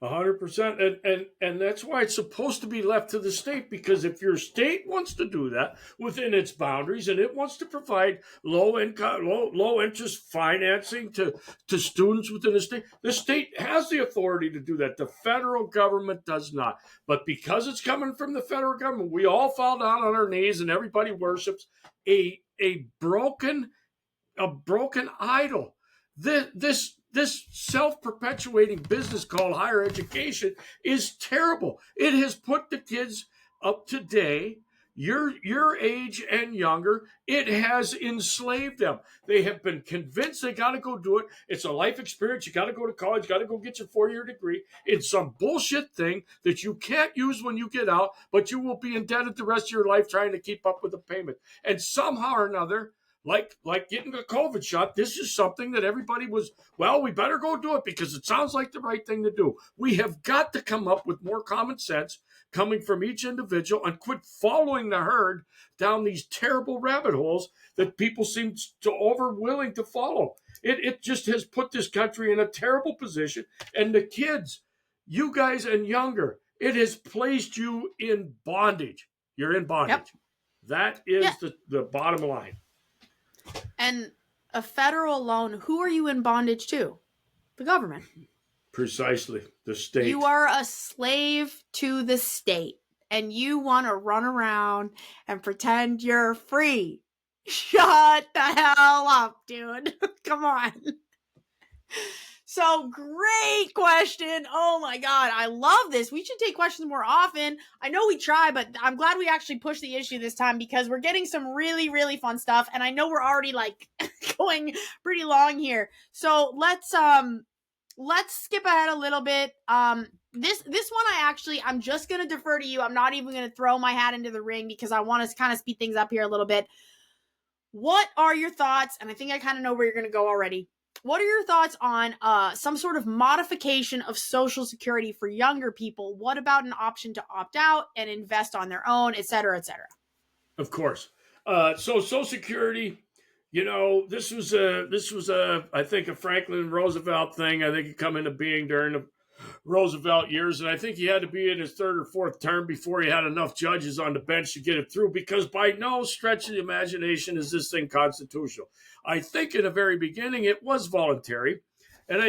Speaker 2: 100%. And that's why it's supposed to be left to the state, because if your state wants to do that within its boundaries and it wants to provide low interest financing to students within the state has the authority to do that. The federal government does not. But because it's coming from the federal government, we all fall down on our knees and everybody worships a broken idol. This self-perpetuating business called higher education is terrible. It has put the kids up to date, your age and younger. It has enslaved them. They have been convinced they got to go do it. It's a life experience. You got to go to college. You got to go get your 4-year degree. It's some bullshit thing that you can't use when you get out, but you will be indebted the rest of your life trying to keep up with the payment. And somehow or another, like getting a COVID shot, this is something that everybody was, well, we better go do it because it sounds like the right thing to do. We have got to come up with more common sense coming from each individual and quit following the herd down these terrible rabbit holes that people seem to willing to follow. It just has put this country in a terrible position. And the kids, you guys and younger, it has placed you in bondage. You're in bondage. Yep. That is the bottom line.
Speaker 1: And a federal loan, who are you in bondage to? The government.
Speaker 2: Precisely. The state.
Speaker 1: You are a slave to the state. And you want to run around and pretend you're free. Shut the hell up, dude. Come on. So, great question. Oh my God, I love this. We should take questions more often. I know we try, but I'm glad we actually pushed the issue this time because we're getting some really, really fun stuff. And I know we're already going pretty long here. So let's skip ahead a little bit. This one I'm just going to defer to you. I'm not even going to throw my hat into the ring because I want to kind of speed things up here a little bit. What are your thoughts? And I think I kind of know where you're going to go already. What are your thoughts on some sort of modification of Social Security for younger people? What about an option to opt out and invest on their own, et cetera, et cetera?
Speaker 2: Of course. So Social Security, this was I think a Franklin Roosevelt thing. I think it come into being during the Roosevelt years, and I think he had to be in his 3rd or 4th term before he had enough judges on the bench to get it through, because by no stretch of the imagination is this thing constitutional. I think in the very beginning it was voluntary, and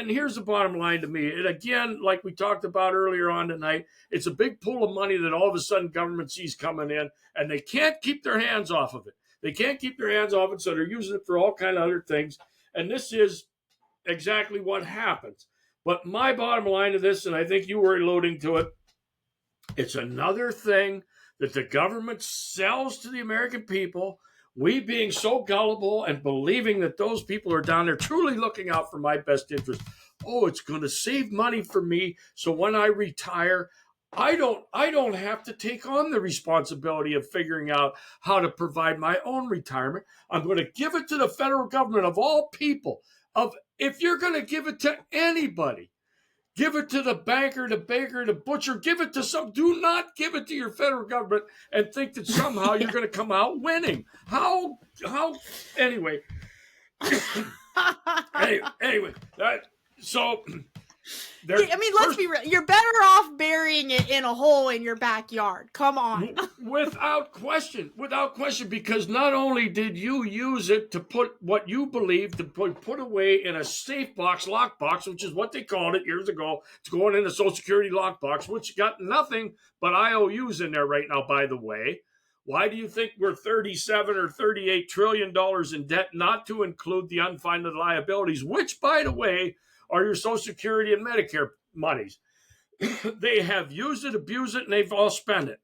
Speaker 2: here's the bottom line to me. And again, like we talked about earlier on tonight, it's a big pool of money that all of a sudden government sees coming in, and they can't keep their hands off of it. They can't keep their hands off it, so they're using it for all kind of other things, and this is exactly what happens. But my bottom line to this, and I think you were alluding to it, it's another thing that the government sells to the American people, we being so gullible and believing that those people are down there truly looking out for my best interest. Oh, it's going to save money for me, so when I retire, I don't have to take on the responsibility of figuring out how to provide my own retirement. I'm going to give it to the federal government of all people. If you're going to give it to anybody, Give it to the banker, the baker, the butcher. Give it to some. Do not give it to your federal government and think that somehow you're going to come out winning. How? Anyway. anyway, so
Speaker 1: I mean, let's be real. You're better off burying it in a hole in your backyard. Come on.
Speaker 2: Without question, because not only did you use it to put what you believe to put away in a safe box, lockbox, which is what they called it years ago. It's going in a Social Security lockbox, which got nothing but IOUs in there right now, by the way. Why do you think we're $37 or $38 trillion in debt, not to include the unfunded liabilities, which, by the way, are your Social Security and Medicare monies? They have used it, abused it, and they've all spent it.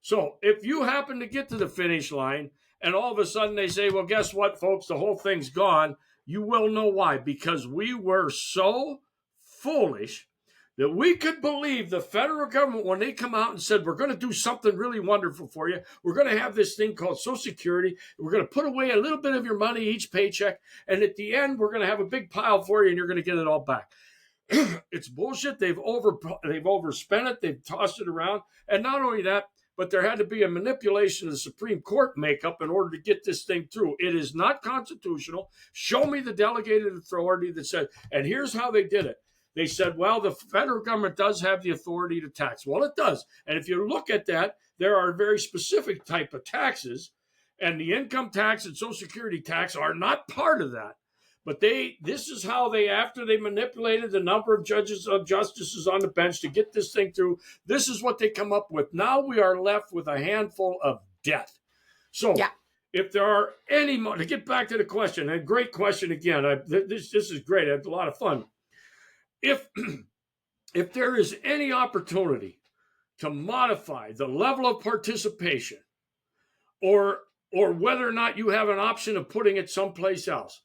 Speaker 2: So if you happen to get to the finish line and all of a sudden they say, well, guess what, folks, the whole thing's gone, you will know why. Because we were so foolish that we could believe the federal government when they come out and said, we're going to do something really wonderful for you. We're going to have this thing called Social Security. We're going to put away a little bit of your money each paycheck. And at the end, we're going to have a big pile for you and you're going to get it all back. It's bullshit. They've overspent it. They've tossed it around. And not only that, but there had to be a manipulation of the Supreme Court makeup in order to get this thing through. It is not constitutional. Show me the delegated authority that said, and here's how they did it. They said, well, the federal government does have the authority to tax. Well, it does. And if you look at that, there are very specific type of taxes, and the income tax and Social Security tax are not part of that. But this is how they, after they manipulated the number of justices on the bench to get this thing through, this is what they come up with. Now we are left with a handful of debt. So if there are any, to get back to the question, and great question again, this is great. I had a lot of fun. If there is any opportunity to modify the level of participation or whether or not you have an option of putting it someplace else,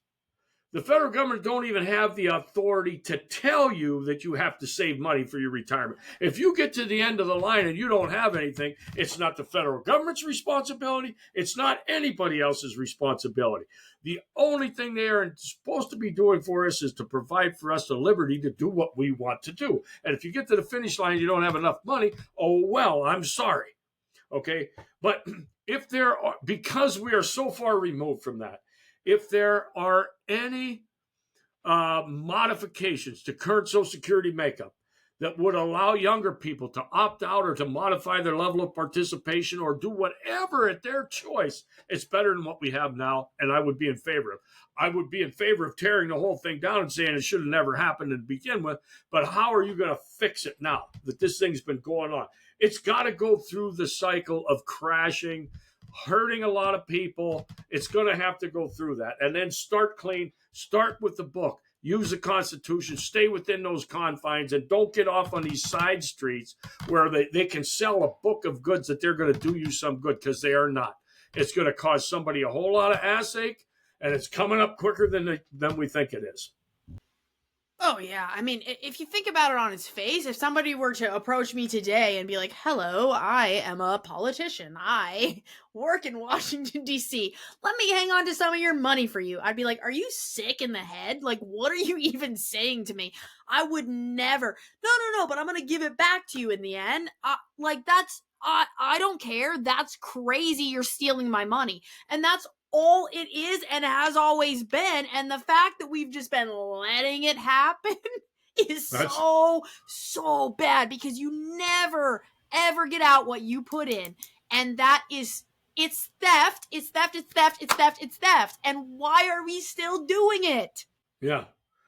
Speaker 2: the federal government don't even have the authority to tell you that you have to save money for your retirement. If you get to the end of the line and you don't have anything, it's not the federal government's responsibility. It's not anybody else's responsibility. The only thing they are supposed to be doing for us is to provide for us the liberty to do what we want to do. And if you get to the finish line and you don't have enough money, oh, well, I'm sorry. Okay? But if there are, because we are so far removed from that, if there are any modifications to current Social Security makeup that would allow younger people to opt out or to modify their level of participation or do whatever at their choice, it's better than what we have now, and I would be in favor of. I would be in favor of tearing the whole thing down and saying it should have never happened to begin with, but how are you going to fix it now that this thing's been going on? It's got to go through the cycle of crashing, hurting a lot of people. It's going to have to go through that. And then start clean. Start with the book. Use the Constitution. Stay within those confines and don't get off on these side streets where they can sell a book of goods that they're going to do you some good, because they are not. It's going to cause somebody a whole lot of ass ache, and it's coming up quicker than we think it is.
Speaker 1: Oh, yeah. I mean, if you think about it on its face, if somebody were to approach me today and be like, hello, I am a politician. I work in Washington, D.C. Let me hang on to some of your money for you. I'd be like, are you sick in the head? Like, what are you even saying to me? I would never. No, but I'm going to give it back to you in the end. I don't care. That's crazy. You're stealing my money. And that's all it is and has always been. And the fact that we've just been letting it happen is so bad, because you never, ever get out what you put in. And that is, it's theft. It's theft. It's theft. It's theft. It's theft. And why are we still doing it?
Speaker 2: Yeah.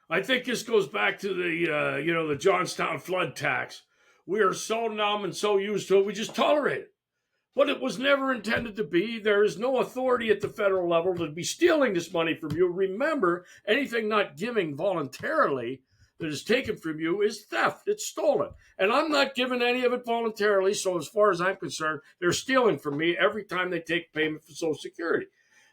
Speaker 2: I think this goes back to the Johnstown Flood Tax. We are so numb and so used to it, we just tolerate it. But it was never intended to be. There is no authority at the federal level to be stealing this money from you. Remember, anything not giving voluntarily that is taken from you is theft. It's stolen. And I'm not giving any of it voluntarily, so as far as I'm concerned, they're stealing from me every time they take payment for Social Security.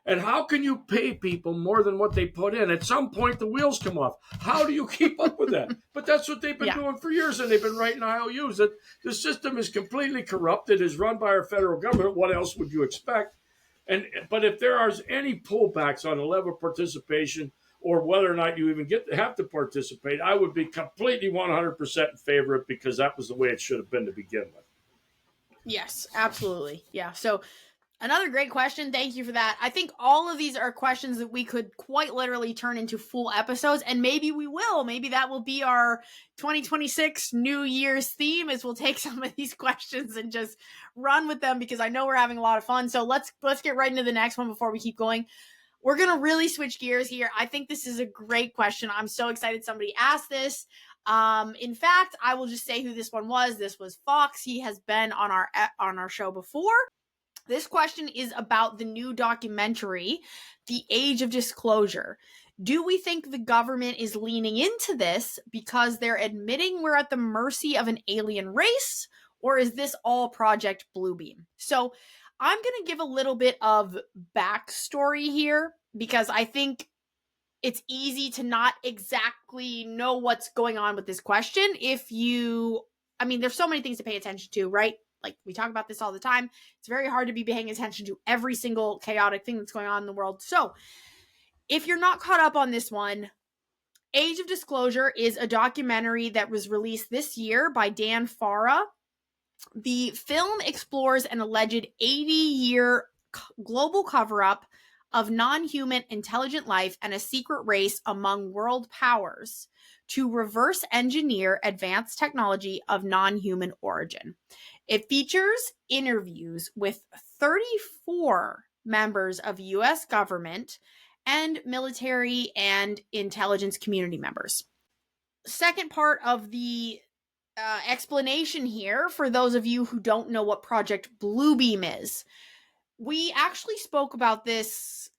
Speaker 2: And how can you pay people more than what they put in? At some point, the wheels come off. How do you keep up with that? But that's what they've been doing for years, and they've been writing IOUs. That the system is completely corrupt. It is run by our federal government. What else would you expect? But if there are any pullbacks on the level of participation or whether or not you even have to participate, I would be completely 100% in favor of it because that was the way it should have been to begin with.
Speaker 1: Yes, absolutely. Yeah. So another great question. Thank you for that. I think all of these are questions that we could quite literally turn into full episodes, and maybe we will. Maybe that will be our 2026 New Year's theme, is we'll take some of these questions and just run with them, because I know we're having a lot of fun. So let's get right into the next one before we keep going. We're going to really switch gears here. I think this is a great question. I'm so excited somebody asked this. In fact, I will just say who this one was. This was Fox. He has been on our show before. This question is about the new documentary, The Age of Disclosure. Do we think the government is leaning into this because they're admitting we're at the mercy of an alien race, or is this all Project Bluebeam? So I'm going to give a little bit of backstory here, because I think it's easy to not exactly know what's going on with this question. There's so many things to pay attention to, right? Like, we talk about this all the time. It's very hard to be paying attention to every single chaotic thing that's going on in the world. So if you're not caught up on this one, Age of Disclosure is a documentary that was released this year by Dan Farah. The film explores an alleged 80-year global cover-up of non-human intelligent life and a secret race among world powers to reverse engineer advanced technology of non-human origin. It features interviews with 34 members of U.S. government and military and intelligence community members. Second part of the explanation here, for those of you who don't know what Project Bluebeam is. We actually spoke about this,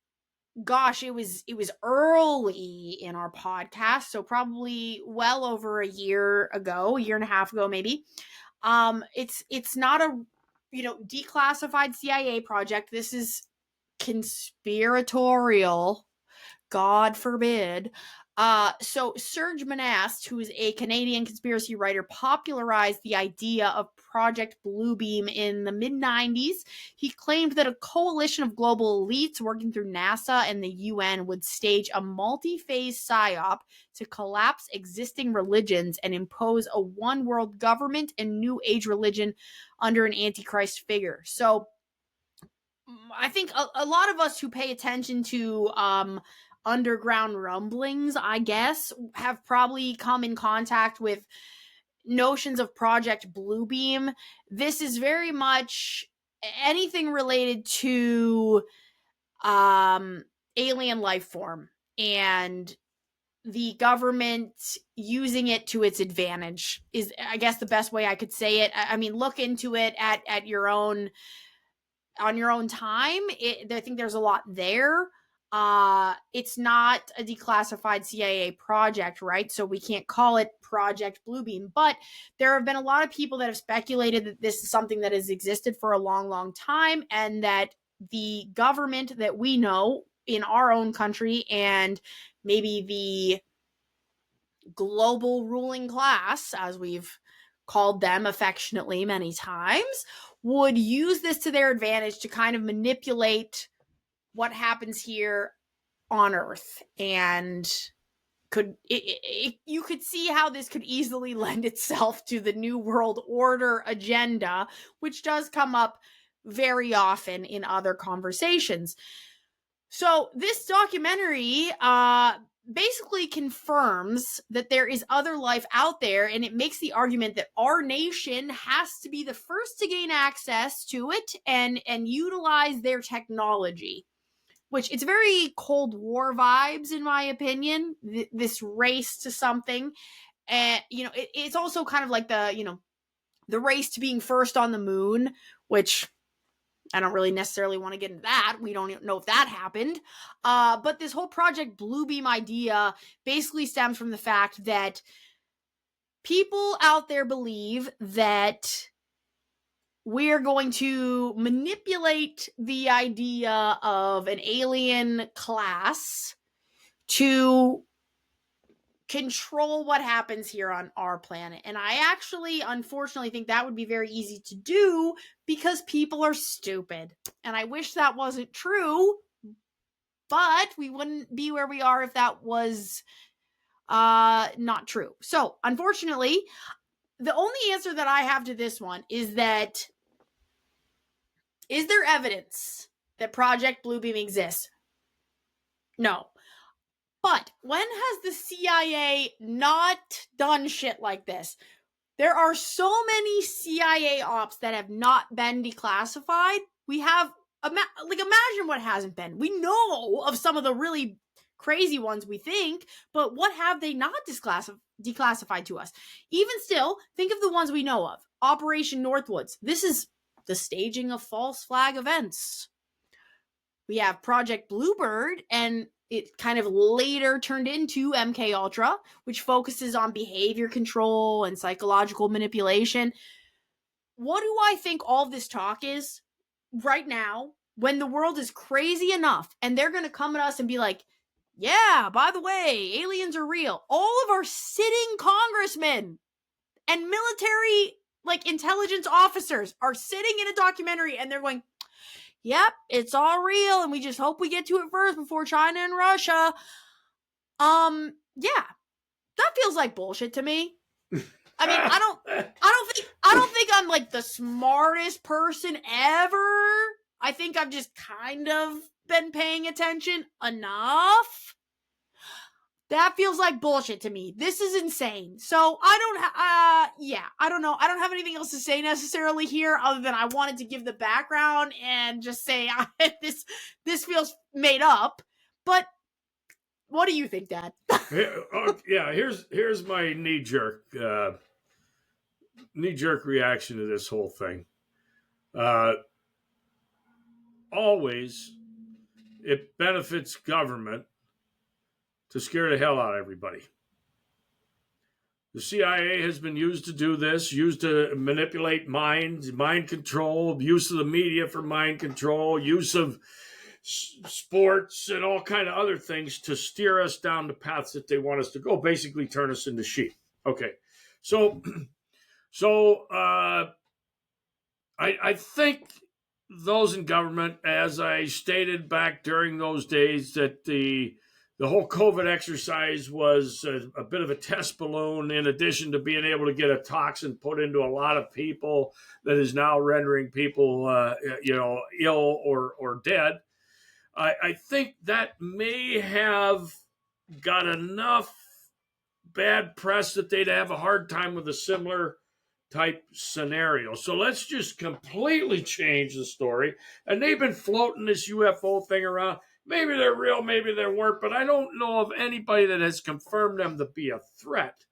Speaker 1: gosh, it was early in our podcast, so probably well over a year and a half ago maybe. It's not a declassified CIA project. This is conspiratorial, God forbid. So Serge Monast, who is a Canadian conspiracy writer, popularized the idea of Project Bluebeam in the mid-90s. He claimed that a coalition of global elites working through NASA and the UN would stage a multi-phase psyop to collapse existing religions and impose a one-world government and new age religion under an antichrist figure. So I think a lot of us who pay attention to underground rumblings, I guess, have probably come in contact with notions of Project Bluebeam. This is very much anything related to alien life form and the government using it to its advantage is, I guess, the best way I could say it. I mean, look into it at your own on your own time. I think there's a lot there. It's not a declassified CIA project, right? So we can't call it Project Bluebeam, but there have been a lot of people that have speculated that this is something that has existed for a long, long time, and that the government that we know in our own country and maybe the global ruling class, as we've called them affectionately many times, would use this to their advantage to kind of manipulate what happens here on Earth. And you could see how this could easily lend itself to the New World Order agenda, which does come up very often in other conversations. So this documentary basically confirms that there is other life out there, and it makes the argument that our nation has to be the first to gain access to it and utilize their technology, which it's very Cold War vibes, in my opinion, this race to something. And, it's also kind of like the race to being first on the moon, which I don't really necessarily want to get into that. We don't know if that happened. But this whole Project Bluebeam idea basically stems from the fact that people out there believe that we're going to manipulate the idea of an alien class to control what happens here on our planet. And I actually, unfortunately, think that would be very easy to do because people are stupid. And I wish that wasn't true, but we wouldn't be where we are if that was not true. So, unfortunately, the only answer that I have to this one is that is there evidence that Project Bluebeam exists? No. But when has the CIA not done shit like this? There are so many CIA ops that have not been declassified. We have, imagine what hasn't been. We know of some of the really crazy ones, we think, but what have they not declassified to us? Even still, think of the ones we know of. Operation Northwoods. This is the staging of false flag events. We have Project Bluebird, and it kind of later turned into MK Ultra, which focuses on behavior control and psychological manipulation. What do I think all this talk is right now when the world is crazy enough and they're going to come at us and be like, yeah, by the way, aliens are real. All of our sitting congressmen and military intelligence officers are sitting in a documentary and they're going, yep, it's all real, and we just hope we get to it first before China and Russia. Yeah, that feels like bullshit to me. I mean, I don't think I'm like the smartest person ever. I think I've just kind of been paying attention enough. That feels like bullshit to me. This is insane. So I don't know. I don't have anything else to say necessarily here other than I wanted to give the background and just say this feels made up. But what do you think, Dad?
Speaker 2: Yeah, here's my knee jerk reaction to this whole thing. Always, it benefits government to scare the hell out of everybody. The CIA has been used to do this, used to manipulate minds, mind control, use of the media for mind control, use of sports and all kind of other things to steer us down the paths that they want us to go, basically turn us into sheep. Okay. So I think those in government, as I stated back during those days, that the whole COVID exercise was a bit of a test balloon, in addition to being able to get a toxin put into a lot of people that is now rendering people, ill or dead. I think that may have got enough bad press that they'd have a hard time with a similar type scenario. So let's just completely change the story. And they've been floating this UFO thing around. Maybe they're real, maybe they weren't, but I don't know of anybody that has confirmed them to be a threat.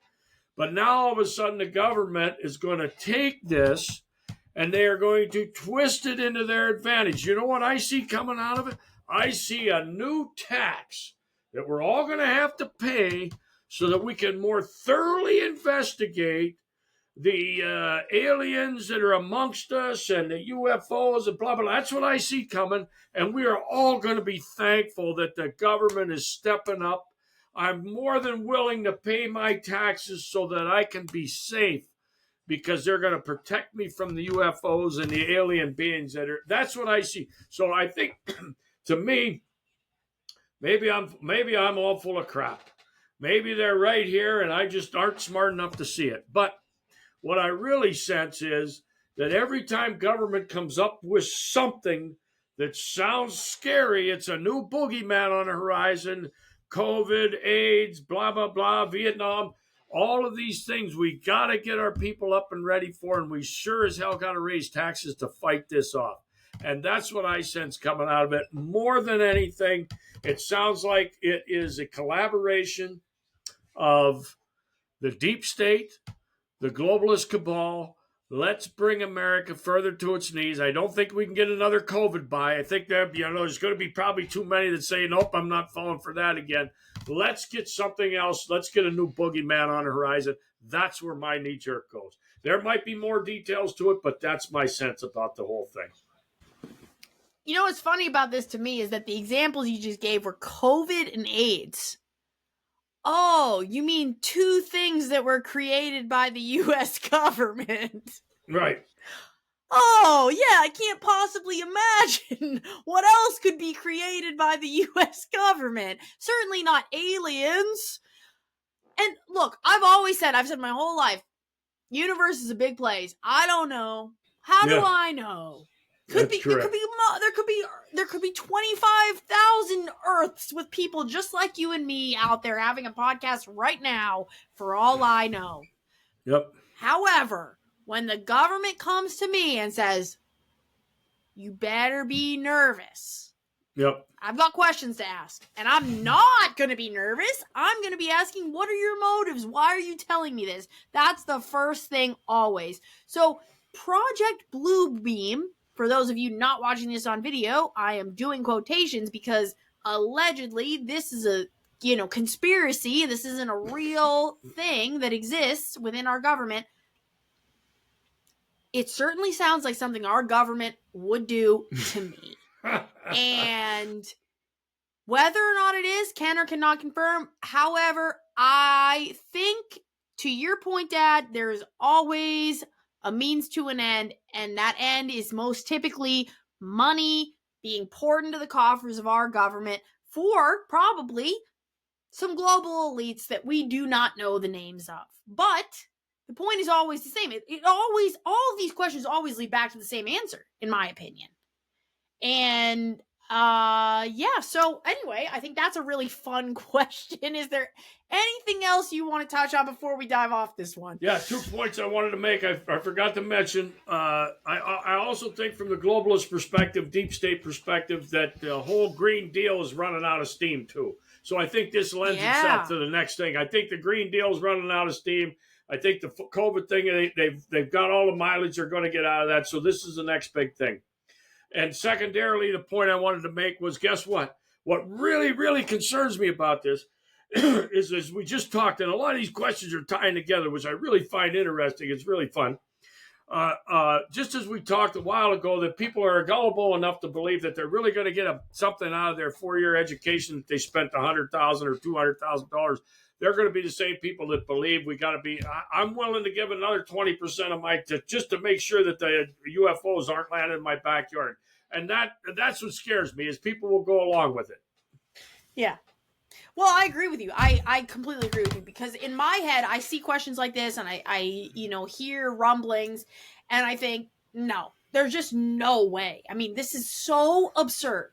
Speaker 2: But now all of a sudden the government is going to take this and they are going to twist it into their advantage. You know what I see coming out of it? I see a new tax that we're all going to have to pay so that we can more thoroughly investigate the aliens that are amongst us and the UFOs and blah, blah. That's what I see coming. And we are all going to be thankful that the government is stepping up. I'm more than willing to pay my taxes so that I can be safe, because they're going to protect me from the UFOs and the alien beings that's what I see. So I think, to me, maybe I'm all full of crap. Maybe they're right here and I just aren't smart enough to see it. But what I really sense is that every time government comes up with something that sounds scary, it's a new boogeyman on the horizon, COVID, AIDS, blah, blah, blah, Vietnam, all of these things we got to get our people up and ready for, and we sure as hell got to raise taxes to fight this off. And that's what I sense coming out of it. More than anything, it sounds like it is a collaboration of the deep state, the globalist cabal. Let's bring America further to its knees. I don't think we can get another COVID by. I think that there's going to be probably too many that say, nope, I'm not falling for that again. Let's get something else. Let's get a new boogeyman on the horizon. That's where my knee jerk goes. There might be more details to it, but that's my sense about the whole thing.
Speaker 1: You know what's funny about this to me is that the examples you just gave were COVID and AIDS. Oh, you mean two things that were created by the U.S. government?
Speaker 2: Right.
Speaker 1: Oh, yeah, I can't possibly imagine what else could be created by the US government. Certainly not aliens. And look, I've said my whole life, universe is a big place. I don't know. How do
Speaker 2: Yeah,
Speaker 1: I know?
Speaker 2: that's correct.
Speaker 1: There could be 25,000 Earths with people just like you and me out there having a podcast right now, for all I know.
Speaker 2: Yep.
Speaker 1: However, when the government comes to me and says, you better be nervous,
Speaker 2: Yep.
Speaker 1: I've got questions to ask. And I'm not going to be nervous. I'm going to be asking, what are your motives? Why are you telling me this? That's the first thing always. So, Project Bluebeam, for those of you not watching this on video, I am doing quotations because allegedly this is a conspiracy. This isn't a real thing that exists within our government. It certainly sounds like something our government would do to me. And whether or not it is, can or cannot confirm. However, I think, to your point, Dad, there's always a means to an end, and that end is most typically money being poured into the coffers of our government for probably some global elites that we do not know the names of. But the point is always the same. All of these questions always lead back to the same answer, in my opinion. And yeah, so anyway, I think that's a really fun question. Is there anything else you want to touch on before we dive off this one?
Speaker 2: Yeah, 2 points I wanted to make. I forgot to mention. I also think, from the globalist perspective, deep state perspective, that the whole Green Deal is running out of steam too. So I think this lends itself to the next thing. I think the Green Deal is running out of steam. I think the COVID thing, they've got all the mileage they're going to get out of that. So this is the next big thing. And secondarily, the point I wanted to make was, guess what? What really, really concerns me about this is, as we just talked, and a lot of these questions are tying together, which I really find interesting. It's really fun. Just as we talked a while ago, that people are gullible enough to believe that they're really going to get something out of their 4-year education that they spent $100,000 or $200,000. They're going to be the same people that believe we got to be. I'm willing to give another 20% of my just to make sure that the UFOs aren't landing in my backyard, and that's what scares me, is people will go along with it.
Speaker 1: Yeah. Well, I agree with you. I completely agree with you, because in my head, I see questions like this and I hear rumblings, and I think, no, there's just no way. I mean, this is so absurd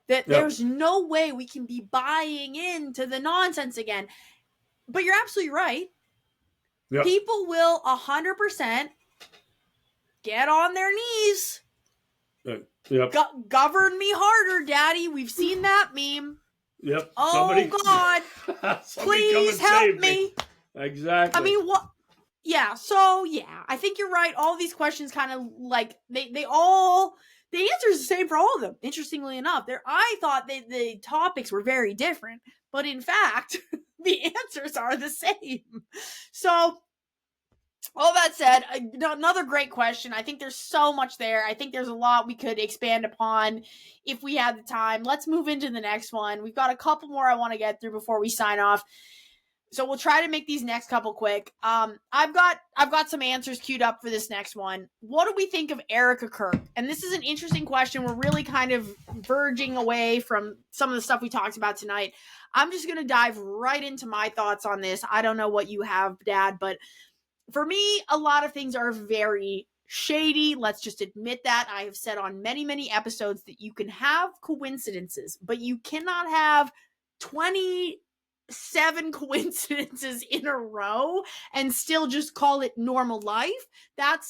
Speaker 1: that there's no way we can be buying into the nonsense again. But you're absolutely right. Yep. People will 100% get on their knees.
Speaker 2: Yep.
Speaker 1: Govern me harder, Daddy. We've seen that meme.
Speaker 2: Yep.
Speaker 1: Oh, God. Please help me.
Speaker 2: Exactly.
Speaker 1: I mean, what? Yeah. So, yeah, I think you're right. All these questions kind of like, the answer is the same for all of them. Interestingly enough, I thought the topics were very different, but in fact, the answers are the same. So, all that said, another great question. I think there's so much there. I think there's a lot we could expand upon if we had the time. Let's move into the next one. We've got a couple more I want to get through before we sign off, so we'll try to make these next couple quick. I've got some answers queued up for this next one. What do we think of Erica Kirk? And this is an interesting question. We're really kind of verging away from some of the stuff we talked about tonight. I'm just going to dive right into my thoughts on this. I don't know what you have, Dad, but for me, a lot of things are very shady. Let's just admit that. I have said on many, many episodes that you can have coincidences, but you cannot have 27 coincidences in a row and still just call it normal life. That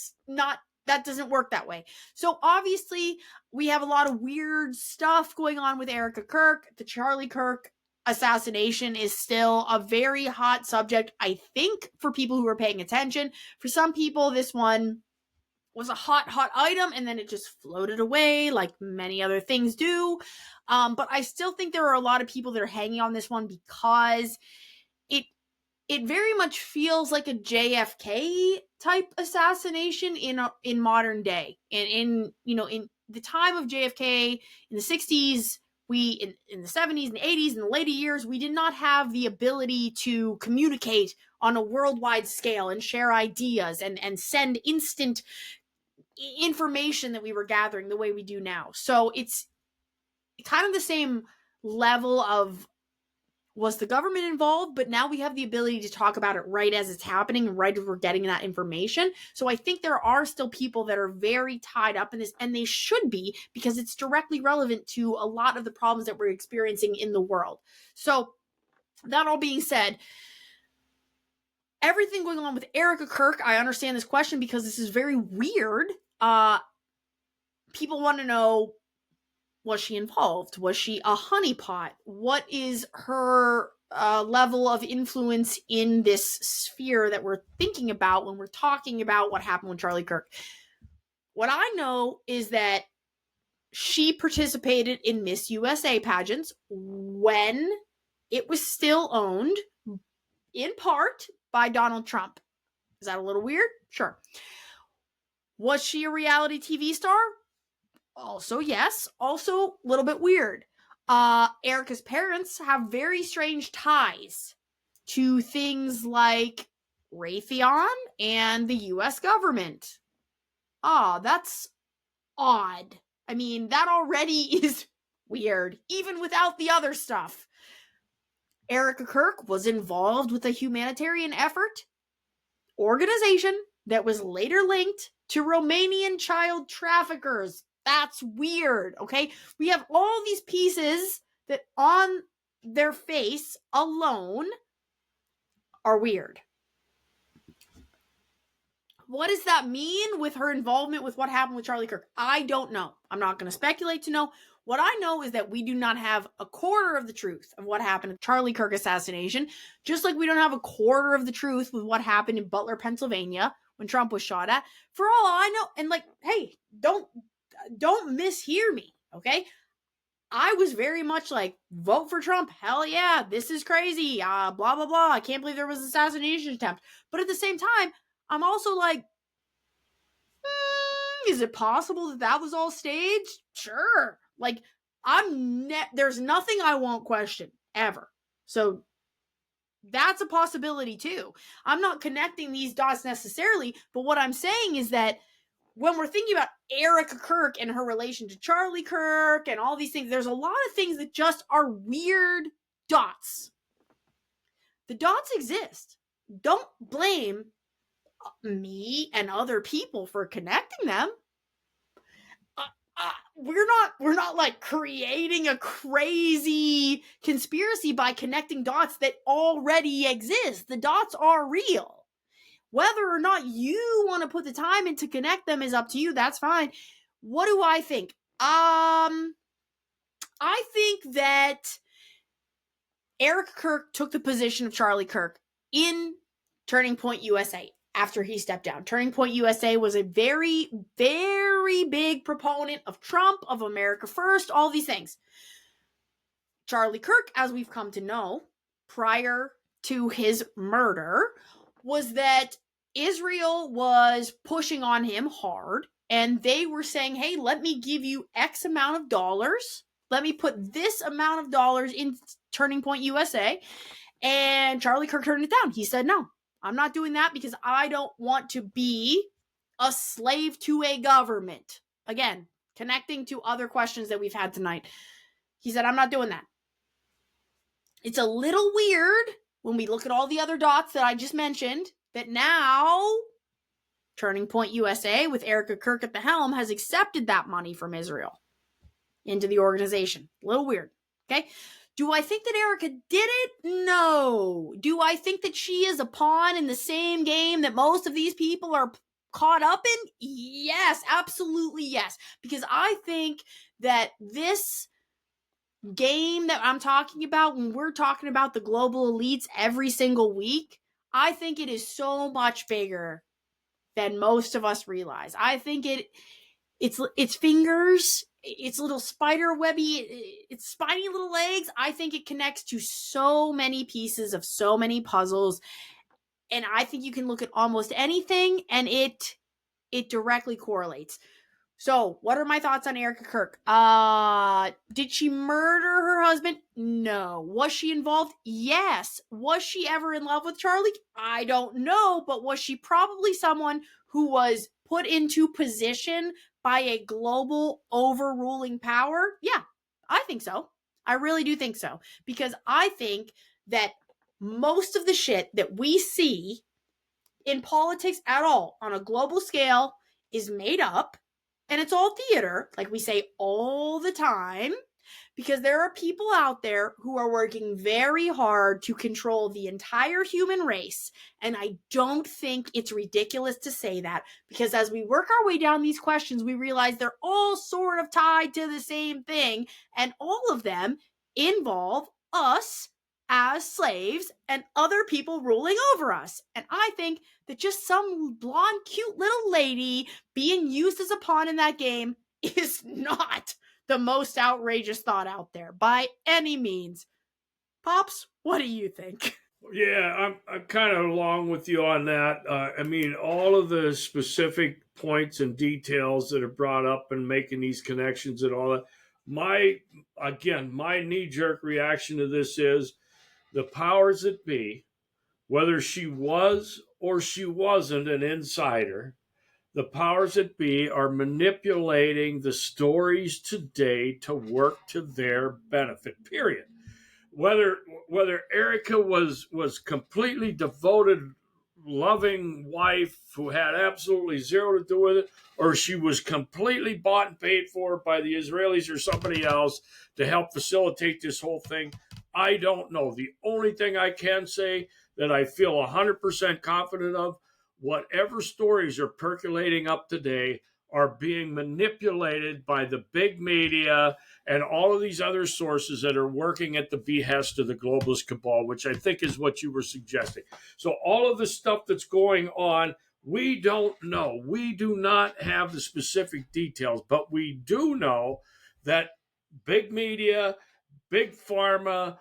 Speaker 1: doesn't work that way. So obviously, we have a lot of weird stuff going on with Erica Kirk. The Charlie Kirk assassination is still a very hot subject, I think, for people who are paying attention. For some people, this one was a hot item, and then it just floated away like many other things do. But I still think there are a lot of people that are hanging on this one because it very much feels like a JFK type assassination in modern day. And in the time of JFK in the 60s, in the 70s and 80s and the later years, we did not have the ability to communicate on a worldwide scale and share ideas and send instant information that we were gathering the way we do now. So it's kind of the same level of, was the government involved? But now we have the ability to talk about it right as it's happening and right as we're getting that information. So I think there are still people that are very tied up in this, and they should be, because it's directly relevant to a lot of the problems that we're experiencing in the world. So that all being said, everything going on with Erica Kirk, I understand this question because this is very weird. People want to know, was she involved? Was she a honeypot? What is her level of influence in this sphere that we're thinking about when we're talking about what happened with Charlie Kirk? What I know is that she participated in Miss USA pageants when it was still owned in part by Donald Trump. Is that a little weird? Sure. Was she a reality TV star? Also, yes. Also, a little bit weird. Erica's parents have very strange ties to things like Raytheon and the US government. That's odd. I mean, that already is weird, even without the other stuff. Erica Kirk was involved with a humanitarian effort organization that was later linked to Romanian child traffickers. That's weird, okay? We have all these pieces that on their face alone are weird. What does that mean with her involvement with what happened with Charlie Kirk? I don't know. I'm not going to speculate to know. What I know is that we do not have a quarter of the truth of what happened in the Charlie Kirk assassination, just like we don't have a quarter of the truth with what happened in Butler, Pennsylvania when Trump was shot at. For all I know, and like, hey, don't mishear me, okay? I was very much like, vote for Trump. Hell yeah, this is crazy. Blah, blah, blah. I can't believe there was an assassination attempt. But at the same time, I'm also like, is it possible that that was all staged? Sure. Like, there's nothing I won't question, ever. So that's a possibility too. I'm not connecting these dots necessarily, but what I'm saying is that when we're thinking about Erica Kirk and her relation to Charlie Kirk and all these things, there's a lot of things that just are weird dots. The dots exist. Don't blame me and other people for connecting them. We're not like creating a crazy conspiracy by connecting dots that already exist. The dots are real. Whether or not you want to put the time in to connect them is up to you. That's fine. What do I think? I think that Eric Kirk took the position of Charlie Kirk in Turning Point USA after he stepped down. Turning Point USA was a very, very big proponent of Trump, of America First, all these things. Charlie Kirk, as we've come to know, prior to his murder, was that Israel was pushing on him hard, and they were saying, hey, let me give you X amount of dollars. Let me put this amount of dollars in Turning Point USA. And Charlie Kirk turned it down. He said, no, I'm not doing that because I don't want to be a slave to a government. Again, connecting to other questions that we've had tonight. He said, I'm not doing that. It's a little weird when we look at all the other dots that I just mentioned, that now Turning Point USA with Erica Kirk at the helm has accepted that money from Israel into the organization. A little weird, okay? Do I think that Erica did it? No. Do I think that she is a pawn in the same game that most of these people are caught up in? Yes, absolutely yes. Because I think that this game that I'm talking about, when we're talking about the global elites every single week, I think it is so much bigger than most of us realize. I think its fingers, its little spider webby, its spiny little legs, I think it connects to so many pieces of so many puzzles. And I think you can look at almost anything and it directly correlates. So, what are my thoughts on Erica Kirk? Did she murder her husband? No. Was she involved? Yes. Was she ever in love with Charlie? I don't know, but was she probably someone who was put into position by a global overruling power? Yeah, I think so. I really do think so. Because I think that most of the shit that we see in politics at all on a global scale is made up, and it's all theater, like we say all the time, because there are people out there who are working very hard to control the entire human race. And I don't think it's ridiculous to say that, because as we work our way down these questions, we realize they're all sort of tied to the same thing, and all of them involve us as slaves and other people ruling over us. And I think that just some blonde, cute little lady being used as a pawn in that game is not the most outrageous thought out there by any means. Pops, what do you think?
Speaker 2: Yeah, I'm kind of along with you on that. I mean, all of the specific points and details that are brought up and making these connections and all that. My knee jerk reaction to this is the powers that be, whether she was or she wasn't an insider, the powers that be are manipulating the stories today to work to their benefit. Period. Whether whether Erica was completely devoted, loving wife who had absolutely zero to do with it, or she was completely bought and paid for by the Israelis or somebody else to help facilitate this whole thing, I don't know. The only thing I can say that I feel 100% confident of, whatever stories are percolating up today are being manipulated by the big media and all of these other sources that are working at the behest of the globalist cabal, which I think is what you were suggesting. So all of the stuff that's going on, we don't know. We do not have the specific details, but we do know that big media, big pharma,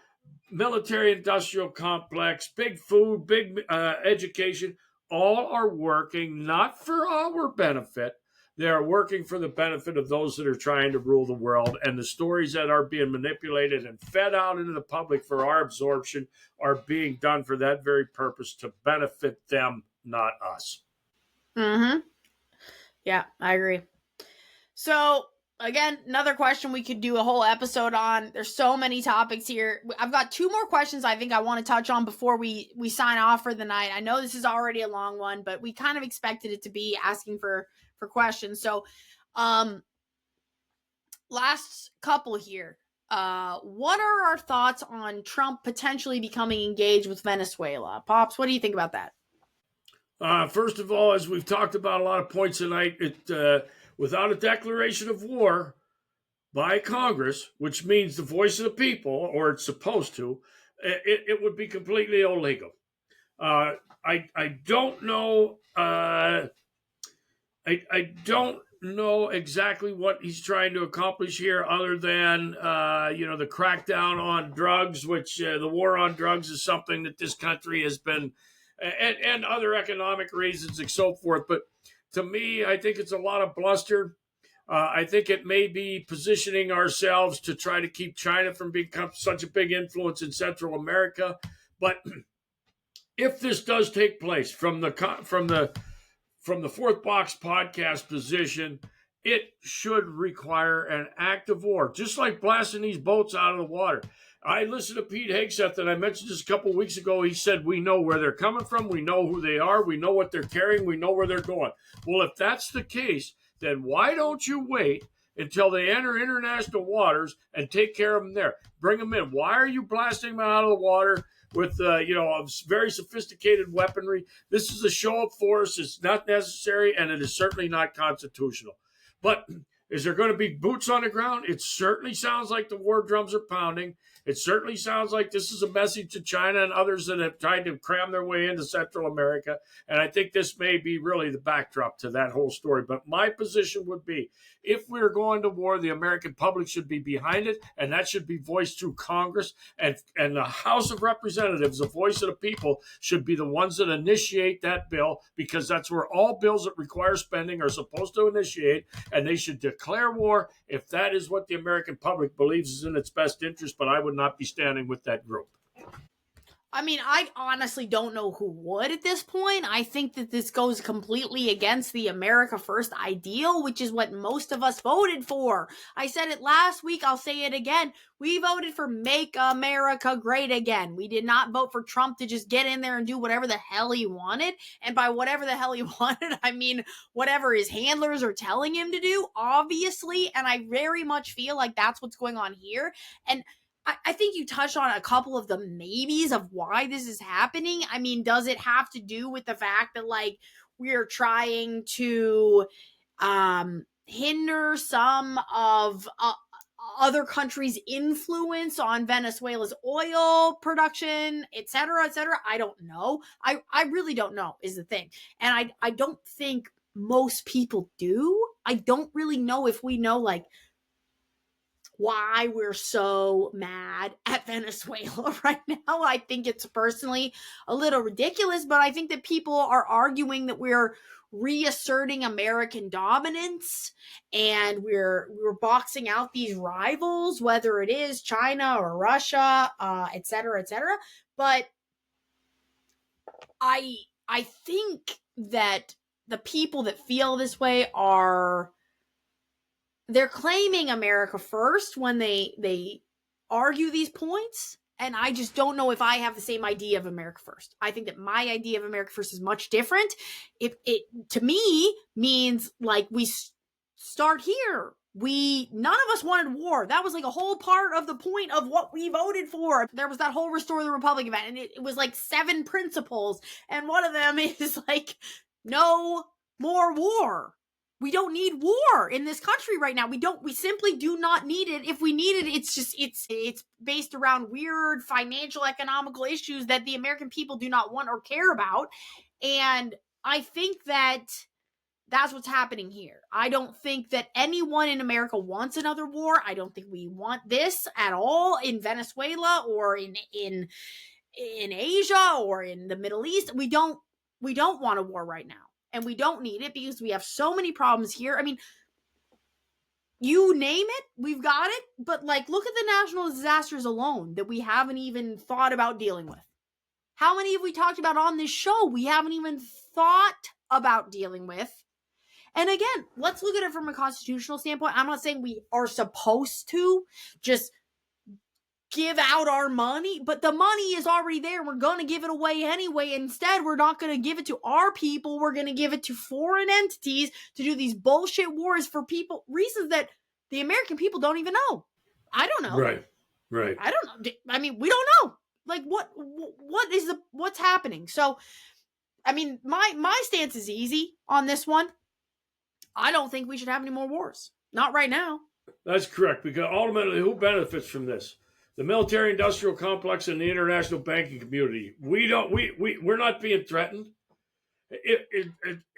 Speaker 2: military industrial complex, big food, big education, all are working not for our benefit. They are working for the benefit of those that are trying to rule the world. And the stories that are being manipulated and fed out into the public for our absorption are being done for that very purpose, to benefit them, not us.
Speaker 1: Mm-hmm. Yeah, I agree. So, again, another question we could do a whole episode on. There's so many topics here. I've got two more questions I think I want to touch on before we sign off for the night. I know this is already a long one, but we kind of expected it to be asking for questions. So, last couple here. What are our thoughts on Trump potentially becoming engaged with Venezuela? Pops, what do you think about that?
Speaker 2: First of all, as we've talked about a lot of points tonight, without a declaration of war by Congress, which means the voice of the people, or it's supposed to, it would be completely illegal. I don't know. I don't know exactly what he's trying to accomplish here, other than the crackdown on drugs, which the war on drugs is something that this country has been, and other economic reasons and so forth. But to me, I think it's a lot of bluster. I think it may be positioning ourselves to try to keep China from becoming such a big influence in Central America. But if this does take place from the Fourth Box podcast position, it should require an act of war, just like blasting these boats out of the water. I listened to Pete Hegseth, and I mentioned this a couple of weeks ago. He said, we know where they're coming from. We know who they are. We know what they're carrying. We know where they're going. Well, if that's the case, then why don't you wait until they enter international waters and take care of them there? Bring them in. Why are you blasting them out of the water with very sophisticated weaponry? This is a show of force. It's not necessary, and it is certainly not constitutional. But is there going to be boots on the ground? It certainly sounds like the war drums are pounding. It certainly sounds like this is a message to China and others that have tried to cram their way into Central America. And I think this may be really the backdrop to that whole story. But my position would be, if we're going to war, the American public should be behind it, and that should be voiced through Congress. And the House of Representatives, the voice of the people, should be the ones that initiate that bill, because that's where all bills that require spending are supposed to initiate, and they should declare war if that is what the American public believes is in its best interest. But I would not be standing with that group.
Speaker 1: I mean, I honestly don't know who would at this point. I think that this goes completely against the America First ideal, which is what most of us voted for. I said it last week, I'll say it again. We voted for Make America Great Again. We did not vote for Trump to just get in there and do whatever the hell he wanted. And by whatever the hell he wanted, I mean whatever his handlers are telling him to do, obviously. And I very much feel like that's what's going on here. And I think you touched on a couple of the maybes of why this is happening. I mean, does it have to do with the fact that, like, we're trying to hinder some of other countries' influence on Venezuela's oil production, et cetera, et cetera? I don't know. I really don't know is the thing. And I don't think most people do. I don't really know if we know, like, why we're so mad at Venezuela right now. I think it's personally a little ridiculous, but I think that people are arguing that we're reasserting American dominance and we're boxing out these rivals, whether it is China or Russia, et cetera, et cetera. But I think that the people that feel this way they're claiming America first when they argue these points, and I just don't know if I have the same idea of America first. I think that my idea of America first is much different. It to me means like we start here. None of us wanted war. That was like a whole part of the point of what we voted for. There was that whole Restore the Republic event, and it was like 7 principles, and one of them is like no more war. We don't need war in this country right now. We simply do not need it. If we need it, it's based around weird financial economical issues that the American people do not want or care about. And I think that that's what's happening here. I don't think that anyone in America wants another war. I don't think we want this at all in Venezuela or in Asia or in the Middle East. We don't want a war right now. And we don't need it because we have so many problems here. I mean, you name it, we've got it. But like, look at the national disasters alone that we haven't even thought about dealing with. How many have we talked about on this show we haven't even thought about dealing with? And again, let's look at it from a constitutional standpoint. I'm not saying we are supposed to just give out our money, but the money is already there. We're going to give it away anyway. Instead, we're not going to give it to our people. We're going to give it to foreign entities to do these bullshit wars for reasons that the American people don't even know. I don't know.
Speaker 2: Right.
Speaker 1: I don't know. I mean, we don't know. Like, what's happening? So, I mean, my stance is easy on this one. I don't think we should have any more wars. Not right now.
Speaker 2: That's correct, because ultimately, who benefits from this? The military-industrial complex and the international banking community. We're not being threatened.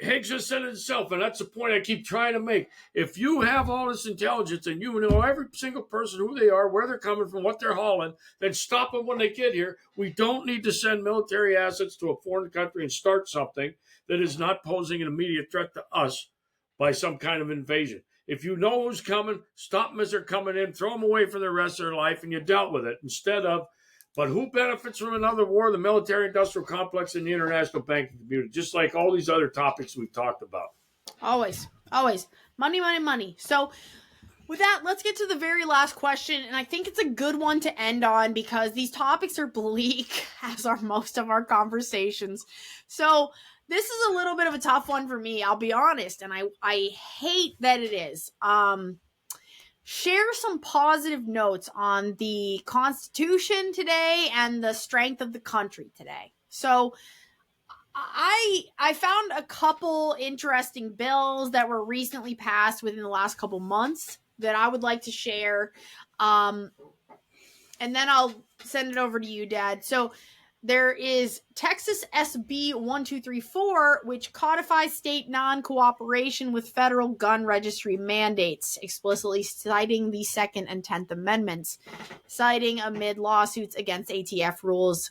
Speaker 2: Higgs just said it himself, and that's the point I keep trying to make. If you have all this intelligence and you know every single person, who they are, where they're coming from, what they're hauling, then stop them when they get here. We don't need to send military assets to a foreign country and start something that is not posing an immediate threat to us by some kind of invasion. If you know who's coming, stop them as they're coming in, throw them away for the rest of their life, and you dealt with it. But who benefits from another war? The military-industrial complex and the international banking community, just like all these other topics we've talked about.
Speaker 1: Always. Money, money, money. So with that, let's get to the very last question, and I think it's a good one to end on because these topics are bleak, as are most of our conversations. So this is a little bit of a tough one for me, I'll be honest, and I hate that it is. Share some positive notes on the Constitution today and the strength of the country today. So I found a couple interesting bills that were recently passed within the last couple months that I would like to share. And then I'll send it over to you, Dad. So there is Texas SB 1234, which codifies state non-cooperation with federal gun registry mandates, explicitly citing the Second and 10th Amendments, citing amid lawsuits against ATF rules.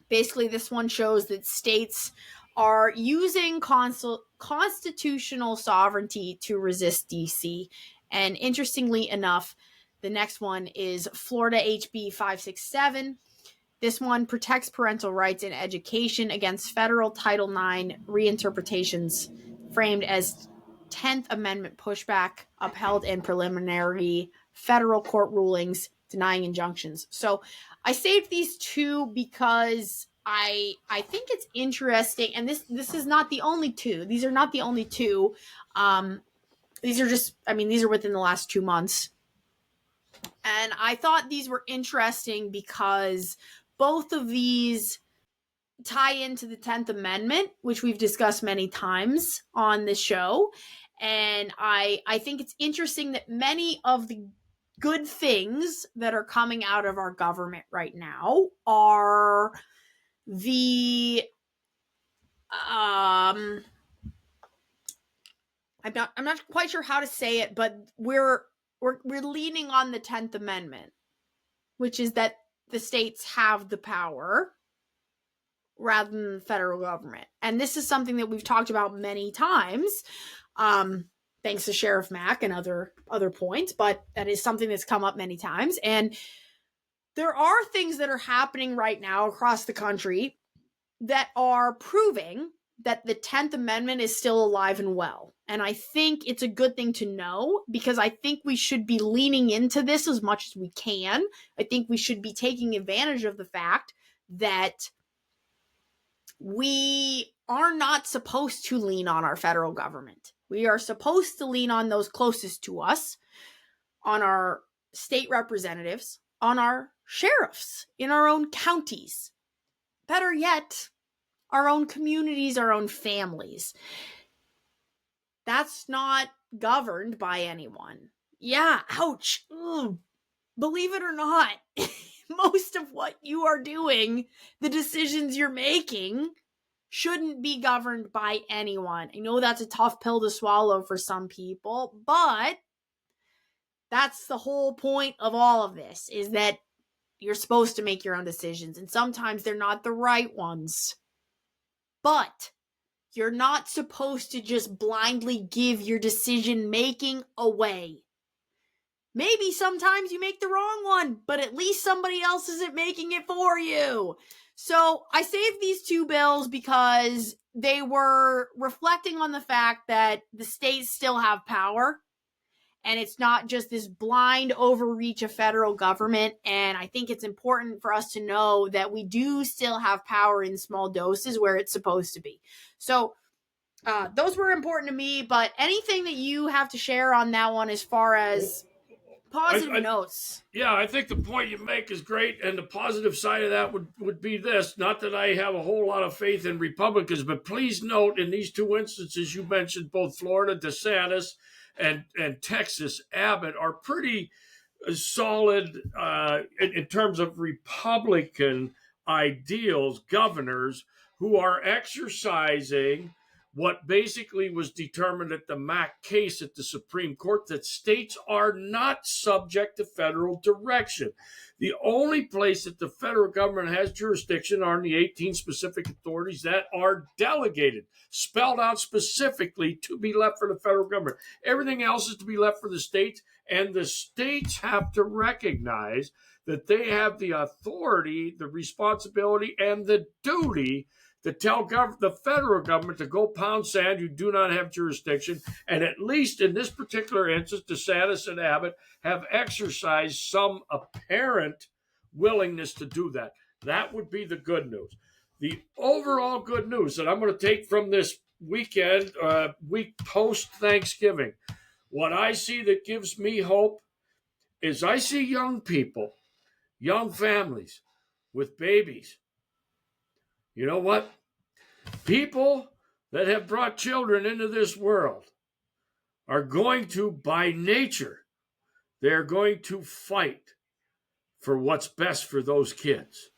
Speaker 1: Basically, this one shows that states are using constitutional sovereignty to resist DC. And interestingly enough, the next one is Florida HB 567, This one protects parental rights in education against federal Title IX reinterpretations framed as 10th Amendment pushback upheld in preliminary federal court rulings denying injunctions. So I saved these two because I think it's interesting, and this is not the only two. These are not the only two. These are just, these are within the last 2 months. And I thought these were interesting because both of these tie into the 10th Amendment, which we've discussed many times on this show. And I think it's interesting that many of the good things that are coming out of our government right now are the I'm not quite sure how to say it, but we're leaning on the 10th Amendment, which is that the states have the power rather than the federal government. And this is something that we've talked about many times, thanks to Sheriff Mack and other points, but that is something that's come up many times. And there are things that are happening right now across the country that are proving that the 10th Amendment is still alive and well. And I think it's a good thing to know, because I think we should be leaning into this as much as we can. I think we should be taking advantage of the fact that we are not supposed to lean on our federal government. We are supposed to lean on those closest to us, on our state representatives, on our sheriffs in our own counties. Better yet, our own communities, our own families. That's not governed by anyone. Yeah, ouch. Ugh. Believe it or not, most of what you are doing, the decisions you're making, shouldn't be governed by anyone. I know that's a tough pill to swallow for some people, but that's the whole point of all of this, is that you're supposed to make your own decisions, and sometimes they're not the right ones. But you're not supposed to just blindly give your decision making away. Maybe sometimes you make the wrong one, but at least somebody else isn't making it for you. So I saved these two bills because they were reflecting on the fact that the states still have power, and it's not just this blind overreach of federal government. And I think it's important for us to know that we do still have power in small doses where it's supposed to be. So those were important to me, but anything that you have to share on that one as far as positive notes?
Speaker 2: Yeah, I think the point you make is great, and the positive side of that would be this. Not that I have a whole lot of faith in Republicans, but please note, in these two instances you mentioned, both Florida, DeSantis, and Texas, Abbott, are pretty solid in terms of Republican ideals, governors who are exercising what basically was determined at the Mack case at the Supreme Court, that states are not subject to federal direction. The only place that the federal government has jurisdiction are in the 18 specific authorities that are delegated, spelled out specifically to be left for the federal government. Everything else is to be left for the states, and the states have to recognize that they have the authority, the responsibility, and the duty to tell the federal government to go pound sand. You do not have jurisdiction. And at least in this particular instance, DeSantis and Abbott have exercised some apparent willingness to do that. That would be the good news. The overall good news that I'm going to take from this weekend, week post-Thanksgiving, what I see that gives me hope is I see young people, young families with babies. You know what? People that have brought children into this world are going to, by nature, they're going to fight for what's best for those kids.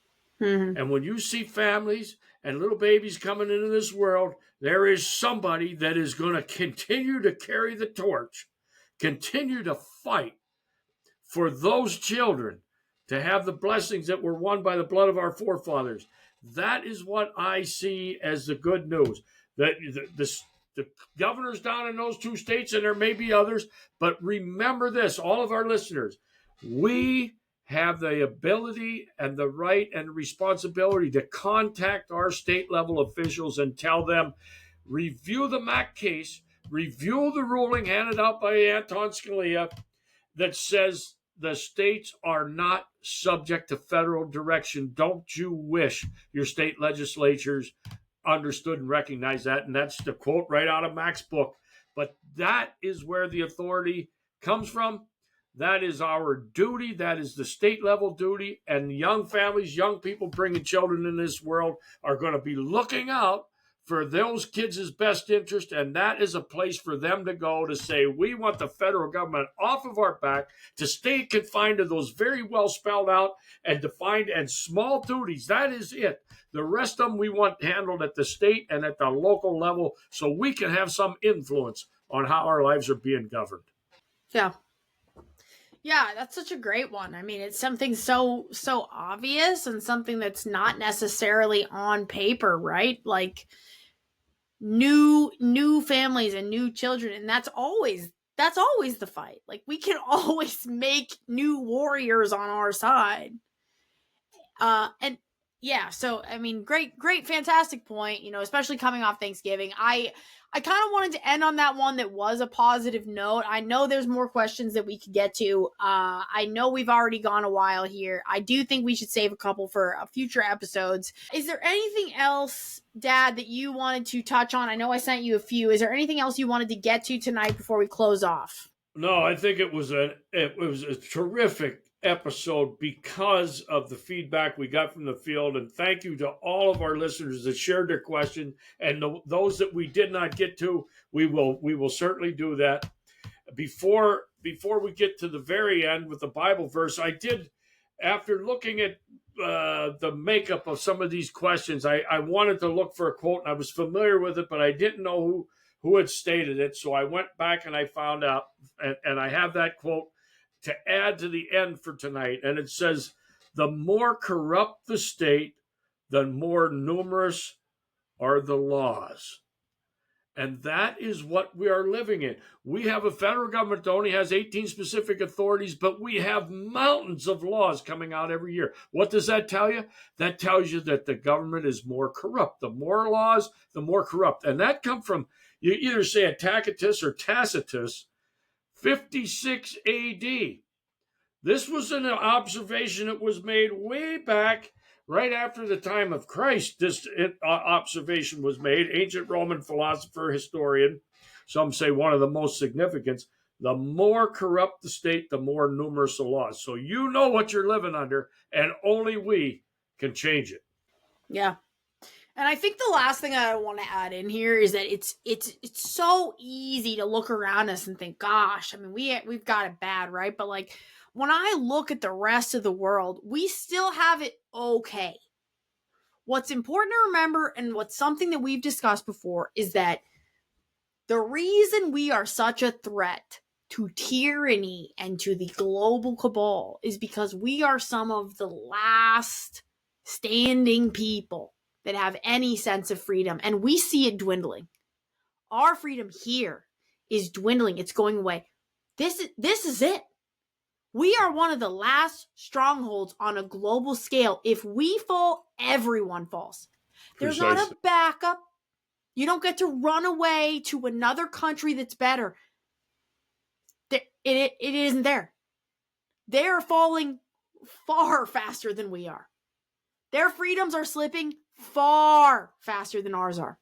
Speaker 2: Mm-hmm. And when you see families and little babies coming into this world, there is somebody that is going to continue to carry the torch, continue to fight for those children to have the blessings that were won by the blood of our forefathers. That is what I see as the good news. That the governors down in those two states, and there may be others, but remember this, all of our listeners, we have the ability and the right and responsibility to contact our state level officials and tell them, review the Mac case, review the ruling handed out by Anton Scalia that says the states are not subject to federal direction. Don't you wish your state legislatures understood and recognized that? And that's the quote right out of Mac's book. But that is where the authority comes from. That is our duty. That is the state level duty. And young families, young people bringing children in this world are going to be looking out for those kids' best interest. And that is a place for them to go to say, we want the federal government off of our back, to stay confined to those very well spelled out and defined and small duties. That is it. The rest of them we want handled at the state and at the local level so we can have some influence on how our lives are being governed.
Speaker 1: Yeah. Yeah, that's such a great one. I mean, it's something so obvious and something that's not necessarily on paper, right? Like new families and new children, and that's always the fight. Like we can always make new warriors on our side. And yeah, so I mean, great, fantastic point, especially coming off Thanksgiving. I kind of wanted to end on that one that was a positive note. I know there's more questions that we could get to. I know we've already gone a while here. I do think we should save a couple for future episodes. Is there anything else, Dad, that you wanted to touch on? I know I sent you a few. Is there anything else you wanted to get to tonight before we close off?
Speaker 2: No, I think it was a terrific episode because of the feedback we got from the field, and thank you to all of our listeners that shared their question, and those that we did not get to, we will certainly do that. Before we get to the very end with the Bible verse, I did, after looking at the makeup of some of these questions, I wanted to look for a quote, and I was familiar with it, but I didn't know who had stated it, so I went back and I found out, and I have that quote to add to the end for tonight. And it says, the more corrupt the state, the more numerous are the laws. And that is what we are living in. We have a federal government that only has 18 specific authorities, but we have mountains of laws coming out every year. What does that tell you? That tells you that the government is more corrupt. The more laws, the more corrupt. And that comes from, you either say a Tacitus or Tacitus, 56 AD. This was an observation that was made way back right after the time of Christ. This observation was made. Ancient Roman philosopher, historian, some say one of the most significant. The more corrupt the state, the more numerous the laws. So you know what you're living under, and only we can change it.
Speaker 1: Yeah. And I think the last thing I want to add in here is that it's so easy to look around us and think, gosh, I mean, we've got it bad, right? But like when I look at the rest of the world, we still have it okay. What's important to remember, and what's something that we've discussed before, is that the reason we are such a threat to tyranny and to the global cabal is because we are some of the last standing people that have any sense of freedom, and we see it dwindling. Our freedom here is dwindling. It's going away. This is it. We are one of the last strongholds on a global scale. If we fall, everyone falls. There's not a backup. You don't get to run away to another country that's better. It isn't there. They're falling far faster than we are. Their freedoms are slipping far faster than ours are.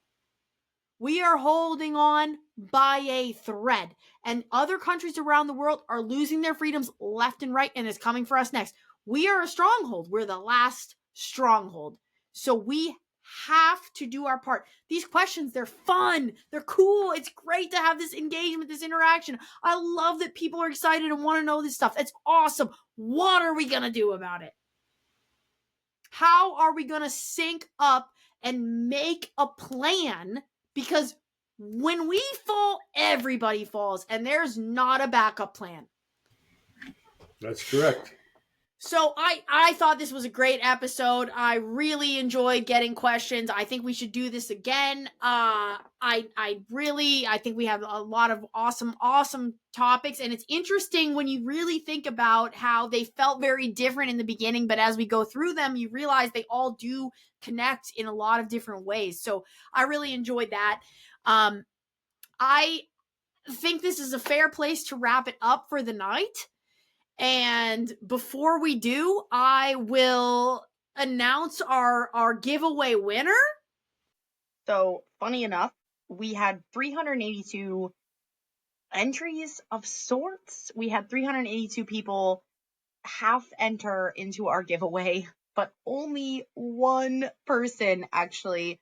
Speaker 1: We are holding on by a thread, and other countries around the world are losing their freedoms left and right, and it's coming for us next. We are a stronghold. We're the last stronghold. So we have to do our part. These questions, they're fun. They're cool. It's great to have this engagement, this interaction. I love that people are excited and want to know this stuff. It's awesome. What are we going to do about it? How are we going to sync up and make a plan? Because when we fall, everybody falls, and there's not a backup plan.
Speaker 2: That's correct.
Speaker 1: So I thought this was a great episode. I really enjoyed getting questions. I think we should do this again. I think we have a lot of awesome topics, and it's interesting when you really think about how they felt very different in the beginning, but as we go through them, you realize they all do connect in a lot of different ways. So I really enjoyed that. I think this is a fair place to wrap it up for the night. And before we do, I will announce our giveaway winner.
Speaker 3: So, funny enough, we had 382 entries of sorts. We had 382 people half enter into our giveaway, but only one person actually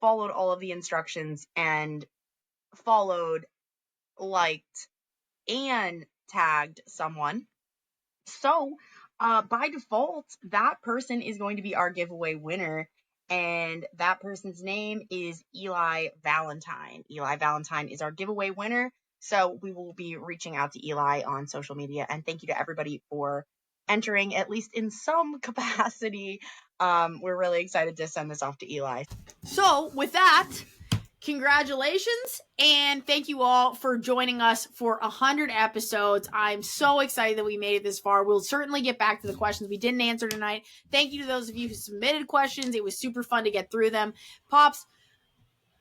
Speaker 3: followed all of the instructions and followed, liked, and tagged someone. So, by default, that person is going to be our giveaway winner. And that person's name is Eli Valentine. Eli Valentine is our giveaway winner. So we will be reaching out to Eli on social media. And thank you to everybody for entering, at least in some capacity. We're really excited to send this off to Eli.
Speaker 1: So with that, congratulations, and thank you all for joining us for 100 episodes. I'm so excited that we made it this far. We'll certainly get back to the questions we didn't answer tonight. Thank you to those of you who submitted questions. It was super fun to get through them. Pops,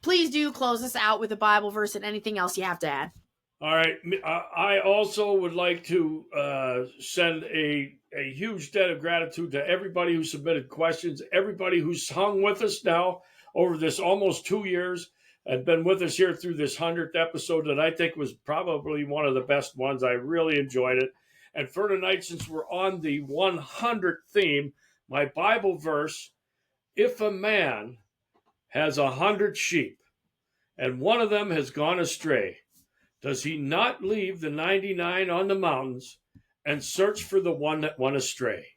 Speaker 1: please do close us out with a Bible verse and anything else you have to add.
Speaker 2: All right. I also would like to send a huge debt of gratitude to everybody who submitted questions, everybody who's hung with us now over this almost 2 years and been with us here through this 100th episode that I think was probably one of the best ones. I really enjoyed it. And for tonight, since we're on the 100 theme, my Bible verse, if a man has 100 sheep and one of them has gone astray, does he not leave the 99 on the mountains and search for the one that went astray?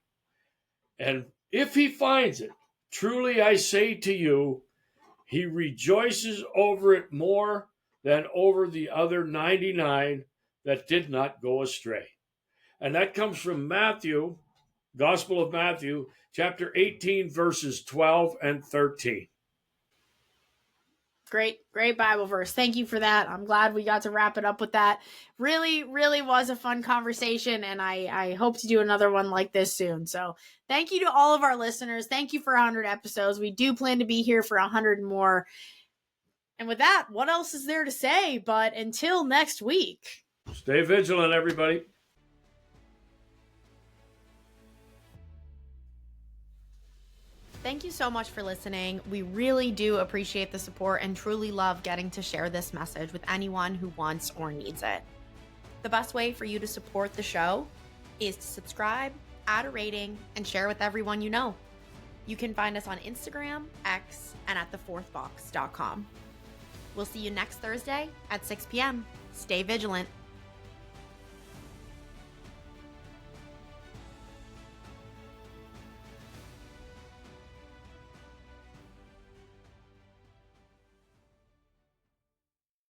Speaker 2: And if he finds it, truly I say to you, he rejoices over it more than over the other 99 that did not go astray. And that comes from Matthew, Gospel of Matthew, chapter 18, verses 12 and 13.
Speaker 1: Great Bible verse. Thank you for that. I'm glad we got to wrap it up with that. Really was a fun conversation, and I hope to do another one like this soon. So thank you to all of our listeners. Thank you for 100 episodes. We do plan to be here for 100 more. And with that, what else is there to say? But until next week.
Speaker 2: Stay vigilant, everybody.
Speaker 1: Thank you so much for listening. We really do appreciate the support and truly love getting to share this message with anyone who wants or needs it. The best way for you to support the show is to subscribe, add a rating, and share with everyone you know. You can find us on Instagram, X, and at thefourthbox.com. We'll see you next Thursday at 6 p.m. Stay vigilant.